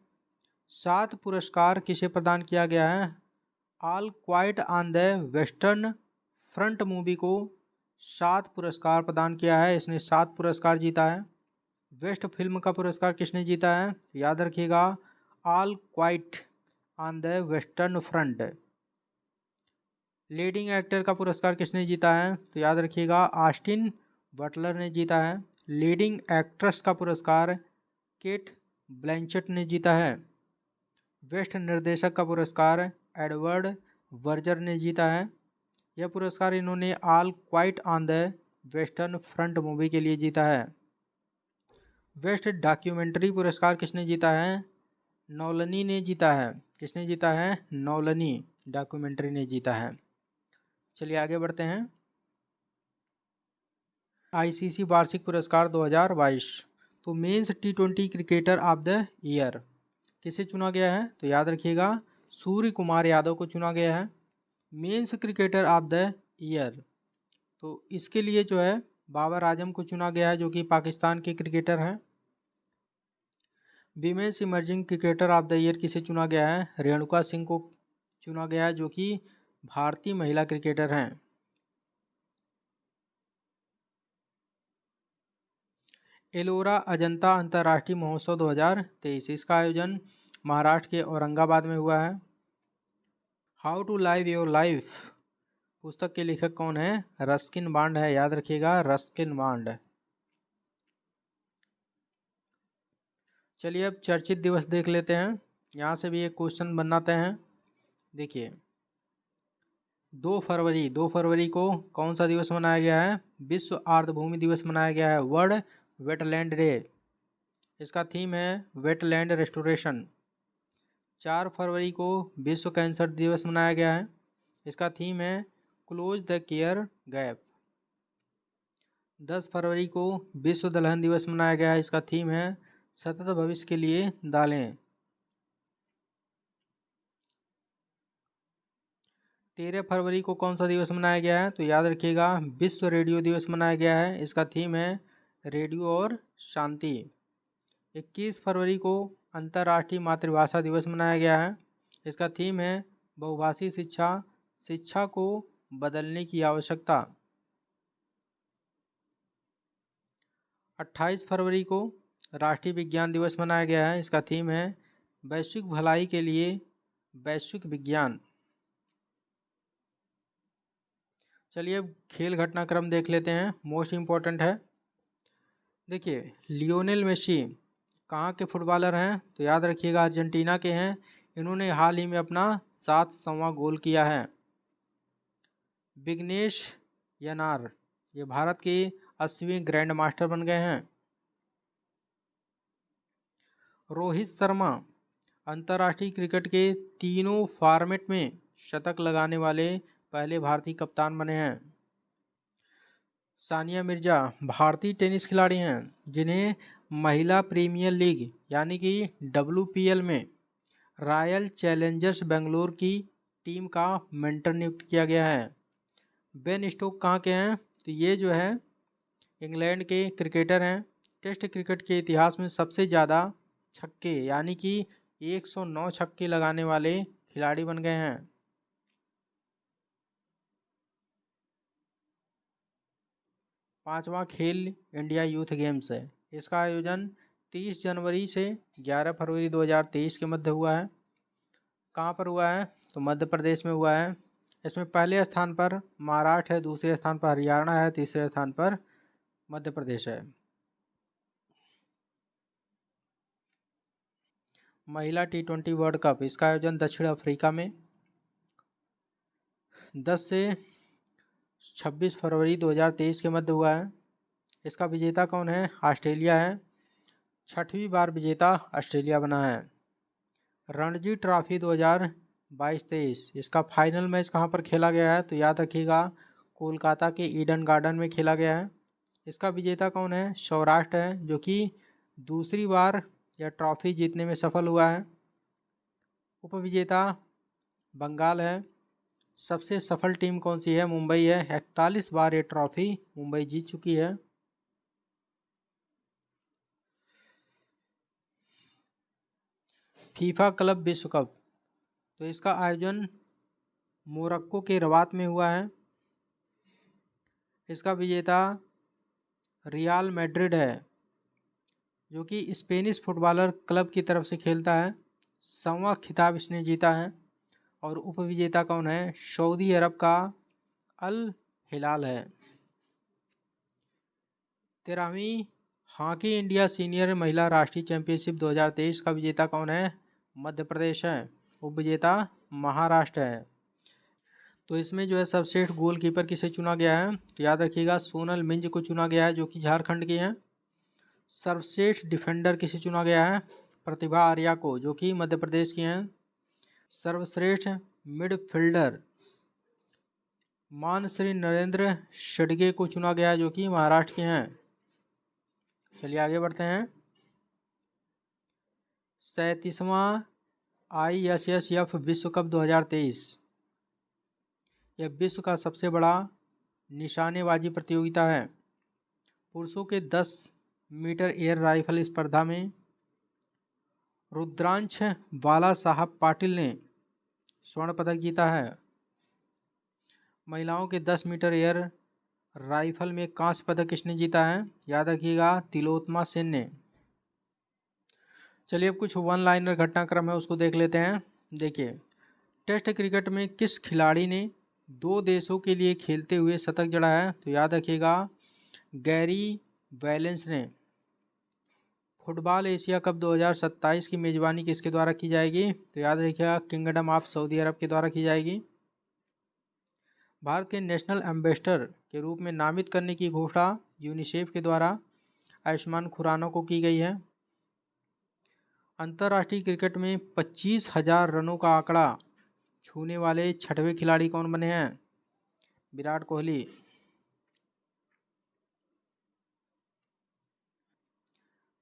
7 पुरस्कार किसे प्रदान किया गया है? All quite on the western front movie को 7 पुरस्कार प्रदान किया है। इसने 7 पुरस्कार जीता है। बेस्ट फिल्म का पुरस्कार किसने जीता है? याद रखिएगा, all quite on the western front. Leading actor का पुरस्कार किसने जीता है? तो याद रखिएगा, ऑस्टिन बटलर ने जीता है। लीडिंग एक्ट्रेस का पुरस्कार केट ब्लैंचेट ने जीता है। बेस्ट निर्देशक का पुरस्कार एडवर्ड वर्जर ने जीता है। यह पुरस्कार इन्होंने all quite on the western front movie के लिए जीता है। बेस्ट डॉक्यूमेंट्री पुरस्कार किसने जीता है? नौलनी ने जीता है। किसने जीता है? नौलनी डॉक्यूमेंट्री ने जीता है। चलिए आगे बढ़ते हैं। ICC वार्षिक पुरस्कार 2022, तो men's T20 cricketer of the year किसे चुना गया है? तो याद रखिएगा, सूर्य कुमार यादव को चुना गया है men's cricketer of the year. तो इसके लिए जो है बाबर आजम को चुना गया है, जो कि पाकिस्तान के क्रिकेटर हैं। Women's emerging cricketer of the year किसे चुना गया है? रेणुका सिंह को चुना गया है, जो कि भारतीय महिला क्रिकेटर हैं। एलोरा अजंता अंतर्राष्ट्रीय महोत्सव 2023, इसका आयोजन महाराष्ट्र के औरंगाबाद में हुआ है। How to live your life पुस्तक के लेखक कौन है? रस्किन बॉन्ड है, याद रखिएगा, रस्किन बॉन्ड। चलिए अब चर्चित दिवस देख लेते हैं, यहाँ से भी एक क्वेश्चन बनाते हैं। देखिए 2 फरवरी को कौन सा दिवस मनाया गया है? विश्व आर्द्रभूमि दिवस मनाया गया है, वर्ल्ड वेटलैंड डे। इसका थीम है वेटलैंड रेस्टोरेशन। 4 फरवरी को विश्व कैंसर दिवस मनाया गया है, इसका थीम है क्लोज द केयर गैप। 10 फरवरी को विश्व दलहन दिवस मनाया गया है, इसका थीम है सतत भविष्य के लिए दालें। 13 फरवरी को कौन सा दिवस मनाया गया है? तो याद रखिएगा विश्व रेडियो दिवस मनाया गया है, इसका थीम है रेडियो और शांति। 21 फरवरी को अंतर्राष्ट्रीय मातृभाषा दिवस मनाया गया है, इसका थीम है बहुभाषी शिक्षा, शिक्षा को बदलने की आवश्यकता। 28 फरवरी को राष्ट्रीय विज्ञान दिवस मनाया गया है, इसका थीम है वैश्विक भलाई के लिए वैश्विक विज्ञान। चलिए अब खेल घटनाक्रम देख लेते हैं, मोस्ट इम्पोर्टेंट है। देखिए लियोनेल मेसी कहाँ के फुटबॉलर हैं? तो याद रखिएगा अर्जेंटीना के हैं। इन्होंने हाल ही में अपना 700वां गोल किया है। विघ्नेश यानार ये भारत के 80वें ग्रैंड मास्टर बन गए हैं। रोहित शर्मा अंतर्राष्ट्रीय क्रिकेट के तीनों फॉर्मेट में शतक लगाने वाले पहले भारतीय कप्तान बने हैं। सानिया मिर्जा भारतीय टेनिस खिलाड़ी हैं जिन्हें महिला प्रीमियर लीग यानी कि WPL में रॉयल चैलेंजर्स बेंगलोर की टीम का मेंटर नियुक्त किया गया है। बेन स्टोक कहाँ के हैं? तो ये जो है इंग्लैंड के क्रिकेटर हैं। टेस्ट क्रिकेट के इतिहास में सबसे ज़्यादा छक्के यानी कि 109 छक्के लगाने वाले खिलाड़ी बन गए हैं। 5वां खेल इंडिया यूथ गेम्स है, इसका आयोजन 30 जनवरी से 11 फरवरी 2023 के मध्य हुआ है। कहाँ पर हुआ है? तो मध्य प्रदेश में हुआ है। इसमें पहले स्थान पर महाराष्ट्र है, दूसरे स्थान पर हरियाणा है, तीसरे स्थान पर मध्य प्रदेश है। महिला T20 वर्ल्ड कप, इसका आयोजन दक्षिण अफ्रीका में 10 से 26 फरवरी 2023 के मध्य हुआ है। इसका विजेता कौन है? ऑस्ट्रेलिया है। 6वीं बार विजेता ऑस्ट्रेलिया बना है। रणजी ट्रॉफी 2022-23, इसका फाइनल मैच कहाँ पर खेला गया है? तो याद रखिएगा कोलकाता के ईडन गार्डन में खेला गया है। इसका विजेता कौन है? सौराष्ट्र है, जो कि दूसरी बार यह ट्रॉफी जीतने में सफल हुआ है। उपविजेता बंगाल है। सबसे सफल टीम कौन सी है? मुंबई है। 41 बार ये ट्रॉफी मुंबई जीत चुकी है। फीफा क्लब विश्व कप, तो इसका आयोजन मोरक्को के रबात में हुआ है। इसका विजेता रियल मैड्रिड है, जो कि स्पेनिश फुटबॉलर क्लब की तरफ से खेलता है। 7वां खिताब इसने जीता है। और उपविजेता कौन है? सऊदी अरब का अल हिलाल है। 13वीं हॉकी इंडिया सीनियर महिला राष्ट्रीय चैंपियनशिप 2023 का विजेता कौन है? मध्य प्रदेश है। उपविजेता महाराष्ट्र है। तो इसमें जो है सर्वश्रेष्ठ गोलकीपर किसे चुना गया है? तो याद रखिएगा सोनल मिंज को चुना गया है, जो कि झारखंड के हैं। सर्वश्रेष्ठ डिफेंडर किसे चुना गया है? प्रतिभा आर्या को, जो कि मध्य प्रदेश की हैं। सर्वश्रेष्ठ मिडफील्डर मानश्री नरेंद्र शिडगे को चुना गया है, जो कि महाराष्ट्र के हैं। चलिए आगे बढ़ते हैं। 37वां ISSF विश्व कप 2023, यह विश्व का सबसे बड़ा निशानेबाजी प्रतियोगिता है। पुरुषों के 10 मीटर एयर राइफल स्पर्धा में रुद्रांश बाला साहब पाटिल ने स्वर्ण पदक जीता है। महिलाओं के 10 मीटर एयर राइफल में कांस्य पदक किसने जीता है? याद रखिएगा, तिलोत्तमा सेन ने। चलिए अब कुछ वन लाइनर घटनाक्रम है उसको देख लेते हैं। देखिए, टेस्ट क्रिकेट में किस खिलाड़ी ने 2 देशों के लिए खेलते हुए शतक जड़ा है? तो याद रखिएगा, गैरी वैलेंस ने। फुटबॉल एशिया कप 2027 की मेजबानी किसके द्वारा की जाएगी? तो याद रखिएगा, किंगडम ऑफ सऊदी अरब के द्वारा की जाएगी। भारत के नेशनल एम्बेसडर के रूप में नामित करने की घोषणा यूनिसेफ के द्वारा आयुष्मान खुराना को की गई है। अंतर्राष्ट्रीय क्रिकेट में 25,000 रनों का आंकड़ा छूने वाले 6वें खिलाड़ी कौन बने हैं? विराट कोहली।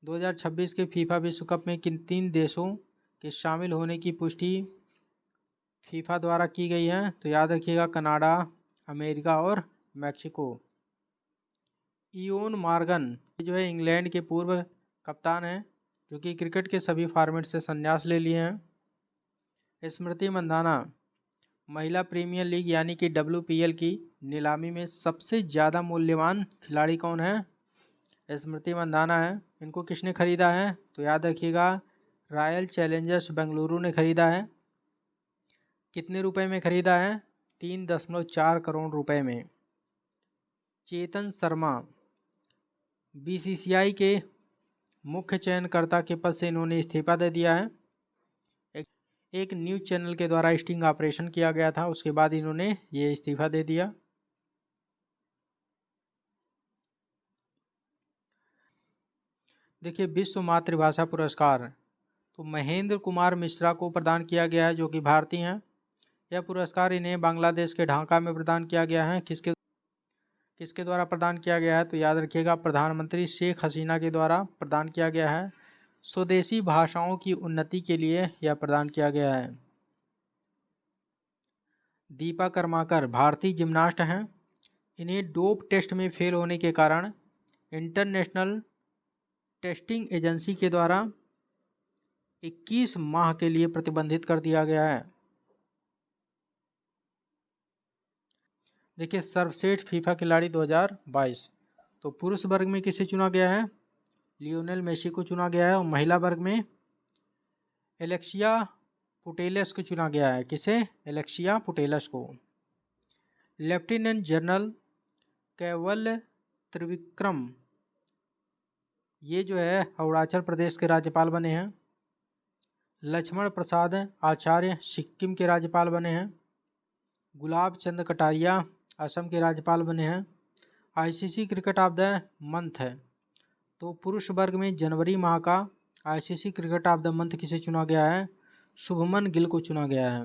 2026 के फीफा विश्व कप में किन 3 देशों के शामिल होने की पुष्टि फीफा द्वारा की गई है? तो याद रखिएगा, कनाडा, अमेरिका और मैक्सिको। इयोन मॉर्गन जो है इंग्लैंड के पूर्व कप्तान हैं, जो कि क्रिकेट के सभी फॉर्मेट से संन्यास ले लिए हैं। स्मृति मंदाना महिला प्रीमियर लीग यानी कि WPL की नीलामी में सबसे ज़्यादा मूल्यवान खिलाड़ी कौन है? स्मृति मंदाना है। इनको किसने खरीदा है? तो याद रखिएगा, रॉयल चैलेंजर्स बेंगलुरु ने खरीदा है। कितने रुपए में खरीदा है? 3.4 करोड़ रुपए में। चेतन शर्मा BCCI के मुख्य चयनकर्ता के पद से इन्होंने इस्तीफा दे दिया है। एक न्यूज चैनल के द्वारा स्टिंग ऑपरेशन किया गया था, उसके बाद इन्होंने ये इस्तीफा दे दिया। देखिए, विश्व मातृभाषा पुरस्कार तो महेंद्र कुमार मिश्रा को प्रदान किया गया है, जो कि भारतीय हैं। यह पुरस्कार इन्हें बांग्लादेश के ढाका में प्रदान किया गया है। किसके द्वारा प्रदान किया गया है? तो याद रखिएगा, प्रधानमंत्री शेख हसीना के द्वारा प्रदान किया गया है। स्वदेशी भाषाओं की उन्नति के लिए यह प्रदान किया गया है। दीपा कर्माकर भारतीय जिम्नास्ट हैं। इन्हें डोप टेस्ट में फेल होने के कारण इंटरनेशनल टेस्टिंग एजेंसी के द्वारा 21 माह के लिए प्रतिबंधित कर दिया गया है। देखिए, सर्वश्रेष्ठ फीफा खिलाड़ी 2022 तो पुरुष वर्ग में किसे चुना गया है? लियोनेल मेसी को चुना गया है। और महिला वर्ग में एलेक्सिया पुटेलस को चुना गया है। किसे? एलेक्सिया पुटेलस को। लेफ्टिनेंट जनरल कैवल त्रिविक्रम ये जो है अरुणाचल प्रदेश के राज्यपाल बने हैं। लक्ष्मण प्रसाद आचार्य सिक्किम के राज्यपाल बने हैं। गुलाब चंद कटारिया असम के राज्यपाल बने हैं। ICC cricket of the month है, तो पुरुष वर्ग में जनवरी माह का ICC cricket of the month किसे चुना गया है? शुभमन गिल को चुना गया है।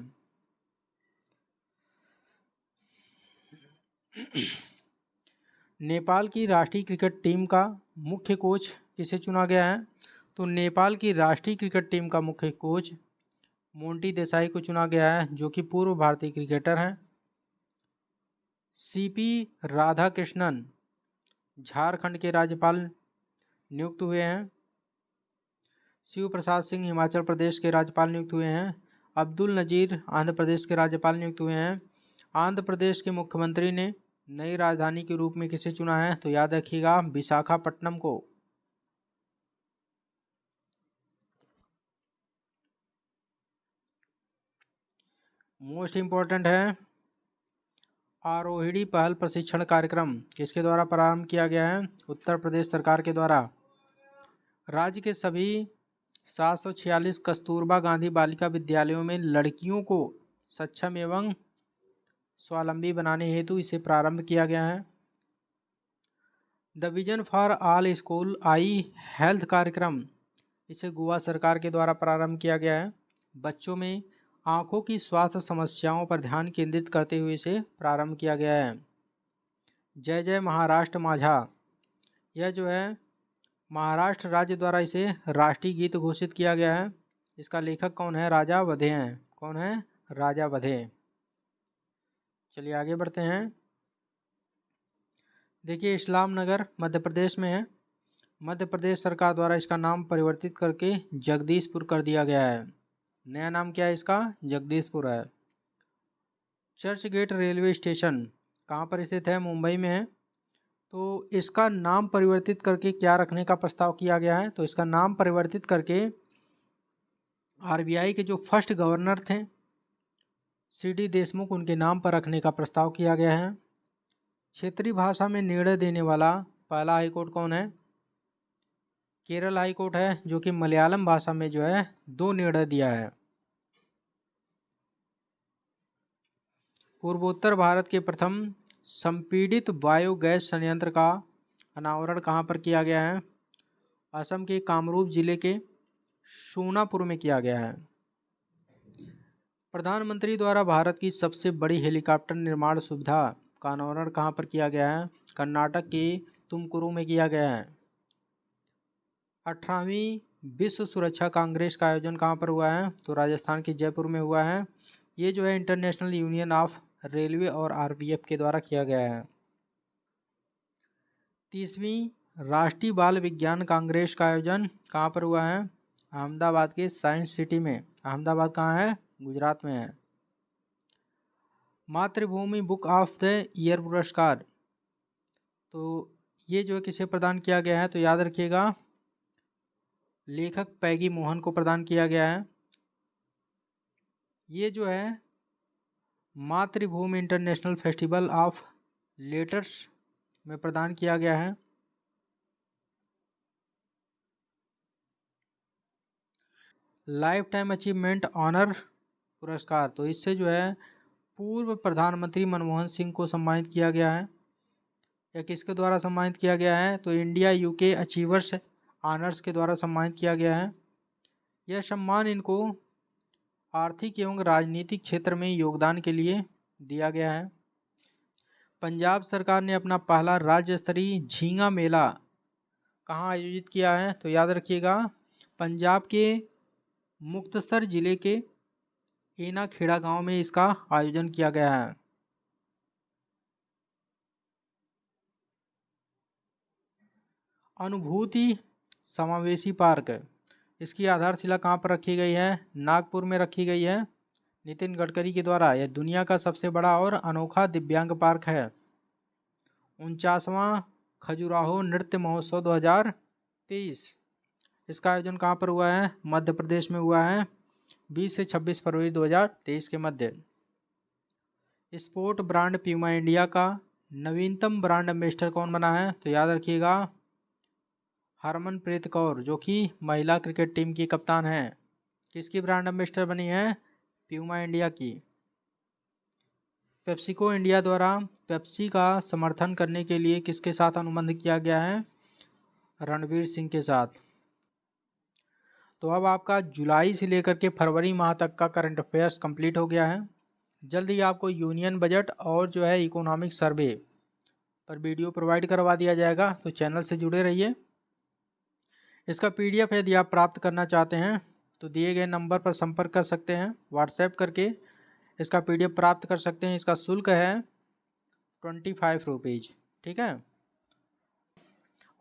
नेपाल की राष्ट्रीय क्रिकेट टीम का मुख्य कोच किसे चुना गया है? तो नेपाल की राष्ट्रीय क्रिकेट टीम का मुख्य कोच मोंटी देसाई को चुना गया है, जो कि पूर्व भारतीय क्रिकेटर हैं। CP राधाकृष्णन झारखंड के राज्यपाल नियुक्त हुए हैं। शिव प्रसाद सिंह हिमाचल प्रदेश के राज्यपाल नियुक्त हुए हैं। अब्दुल नजीर आंध्र प्रदेश के राज्यपाल नियुक्त हुए हैं। आंध्र प्रदेश के मुख्यमंत्री ने नई राजधानी के रूप में किसे चुना है? तो याद रखिएगा, विशाखापट्टनम को। मोस्ट इंपॉर्टेंट है, आरोहिणी पहल प्रशिक्षण कार्यक्रम किसके द्वारा प्रारंभ किया गया है? उत्तर प्रदेश सरकार के द्वारा। राज्य के सभी 746 कस्तूरबा गांधी बालिका विद्यालयों में लड़कियों को सक्षम एवं स्वावलंबी बनाने हेतु इसे प्रारंभ किया गया है। The vision for all school I health कार्यक्रम इसे गोवा सरकार के द्वारा प्रारंभ किया गया है। बच्चों में आँखों की स्वास्थ्य समस्याओं पर ध्यान केंद्रित करते हुए इसे प्रारंभ किया गया है। जय जय महाराष्ट्र माझा यह जो है महाराष्ट्र राज्य द्वारा इसे राष्ट्रीय गीत घोषित किया गया है। इसका लेखक कौन है? राजा वधे हैं। कौन है? राजा वधे। चलिए आगे बढ़ते हैं। देखिए, इस्लाम नगर मध्य प्रदेश में है। मध्य प्रदेश सरकार द्वारा इसका नाम परिवर्तित करके जगदीशपुर कर दिया गया है। नया नाम क्या है इसका? जगदीशपुर है। चर्च गेट रेलवे स्टेशन कहाँ पर स्थित है? मुंबई में है। तो इसका नाम परिवर्तित करके क्या रखने का प्रस्ताव किया गया है? तो इसका नाम परिवर्तित करके आरबीआई के जो फर्स्ट गवर्नर थे सीडी देशमुख, उनके नाम पर रखने का प्रस्ताव किया गया है। क्षेत्रीय भाषा में निर्णय देने वाला पहला हाईकोर्ट कौन है? केरल हाईकोर्ट है, जो कि मलयालम भाषा में जो है 2 निर्णय दिया है। पूर्वोत्तर भारत के प्रथम संपीड़ित बायोगैस संयंत्र का अनावरण कहाँ पर किया गया है? असम के कामरूप जिले के सोनापुर में किया गया है। प्रधानमंत्री द्वारा भारत की सबसे बड़ी हेलीकॉप्टर निर्माण सुविधा का अनावरण कहाँ पर किया गया है? कर्नाटक के तुमकुरू में किया गया है। 18वीं विश्व सुरक्षा कांग्रेस का आयोजन कहाँ पर हुआ है? तो राजस्थान के जयपुर में हुआ है। ये जो है इंटरनेशनल यूनियन ऑफ रेलवे और आरपीएफ के द्वारा किया गया है। 30वीं राष्ट्रीय बाल विज्ञान कांग्रेस का आयोजन कहाँ पर हुआ है? अहमदाबाद के साइंस सिटी में। अहमदाबाद कहाँ है? गुजरात में है। मातृभूमि बुक ऑफ द ईयर पुरस्कार, तो ये जो है किसे प्रदान किया गया है? तो याद रखिएगा, लेखक पैगी मोहन को प्रदान किया गया है। ये जो है मातृभूमि इंटरनेशनल फेस्टिवल ऑफ लेटर्स में प्रदान किया गया है। लाइफ टाइम अचीवमेंट ऑनर पुरस्कार, तो इससे जो है पूर्व प्रधानमंत्री मनमोहन सिंह को सम्मानित किया गया है। या किसके द्वारा सम्मानित किया गया है? तो इंडिया यूके अचीवर्स ऑनर्स के द्वारा सम्मानित किया गया है। यह सम्मान इनको आर्थिक एवं राजनीतिक क्षेत्र में योगदान के लिए दिया गया है। पंजाब सरकार ने अपना पहला राज्य स्तरीय झींगा मेला कहाँ आयोजित किया है? तो याद रखिएगा, पंजाब के मुक्तसर जिले के एना खेड़ा गांव में इसका आयोजन किया गया है। अनुभूति समावेशी पार्क, इसकी आधारशिला कहाँ पर रखी गई है? नागपुर में रखी गई है नितिन गडकरी के द्वारा। यह दुनिया का सबसे बड़ा और अनोखा दिव्यांग पार्क है। 49वां खजुराहो नृत्य महोत्सव 2023, इसका आयोजन कहाँ पर हुआ है? मध्य प्रदेश में हुआ है 20 से 26 फरवरी 2023 के मध्य। स्पोर्ट ब्रांड प्यूमा इंडिया का नवीनतम ब्रांड एम्बेसडर कौन बना है? तो याद रखिएगा, हरमनप्रीत कौर, जो कि महिला क्रिकेट टीम की कप्तान है। किसकी ब्रांड एम्बेसडर बनी है? प्यूमा इंडिया की। पेप्सिको इंडिया द्वारा पेप्सी का समर्थन करने के लिए किसके साथ अनुबंध किया गया है? रणवीर सिंह के साथ। तो अब आपका जुलाई से लेकर के फरवरी माह तक का करंट अफेयर्स कंप्लीट हो गया है। जल्द ही आपको यूनियन बजट और जो है इकोनॉमिक सर्वे पर वीडियो प्रोवाइड करवा दिया जाएगा, तो चैनल से जुड़े रहिए। इसका पीडीएफ यदि आप प्राप्त करना चाहते हैं तो दिए गए नंबर पर संपर्क कर सकते हैं, व्हाट्सएप करके इसका पीडीएफ प्राप्त कर सकते हैं। इसका शुल्क है 25 रुपीज़, ठीक है।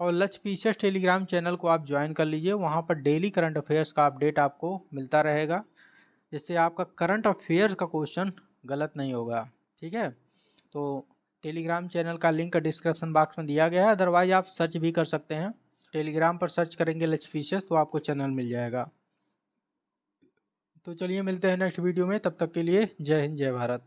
और लक्ष्य पीसीएस टेलीग्राम चैनल को आप ज्वाइन कर लीजिए, वहाँ पर डेली करंट अफेयर्स का अपडेट आपको मिलता रहेगा, जिससे आपका करंट अफेयर्स का क्वेश्चन गलत नहीं होगा, ठीक है। तो टेलीग्राम चैनल का लिंक डिस्क्रिप्शन बॉक्स में दिया गया है, अदरवाइज आप सर्च भी कर सकते हैं। टेलीग्राम पर सर्च करेंगे लक्ष्य पीसीएस तो आपको चैनल मिल जाएगा। तो चलिए मिलते हैं नेक्स्ट वीडियो में, तब तक के लिए जय हिंद जय भारत।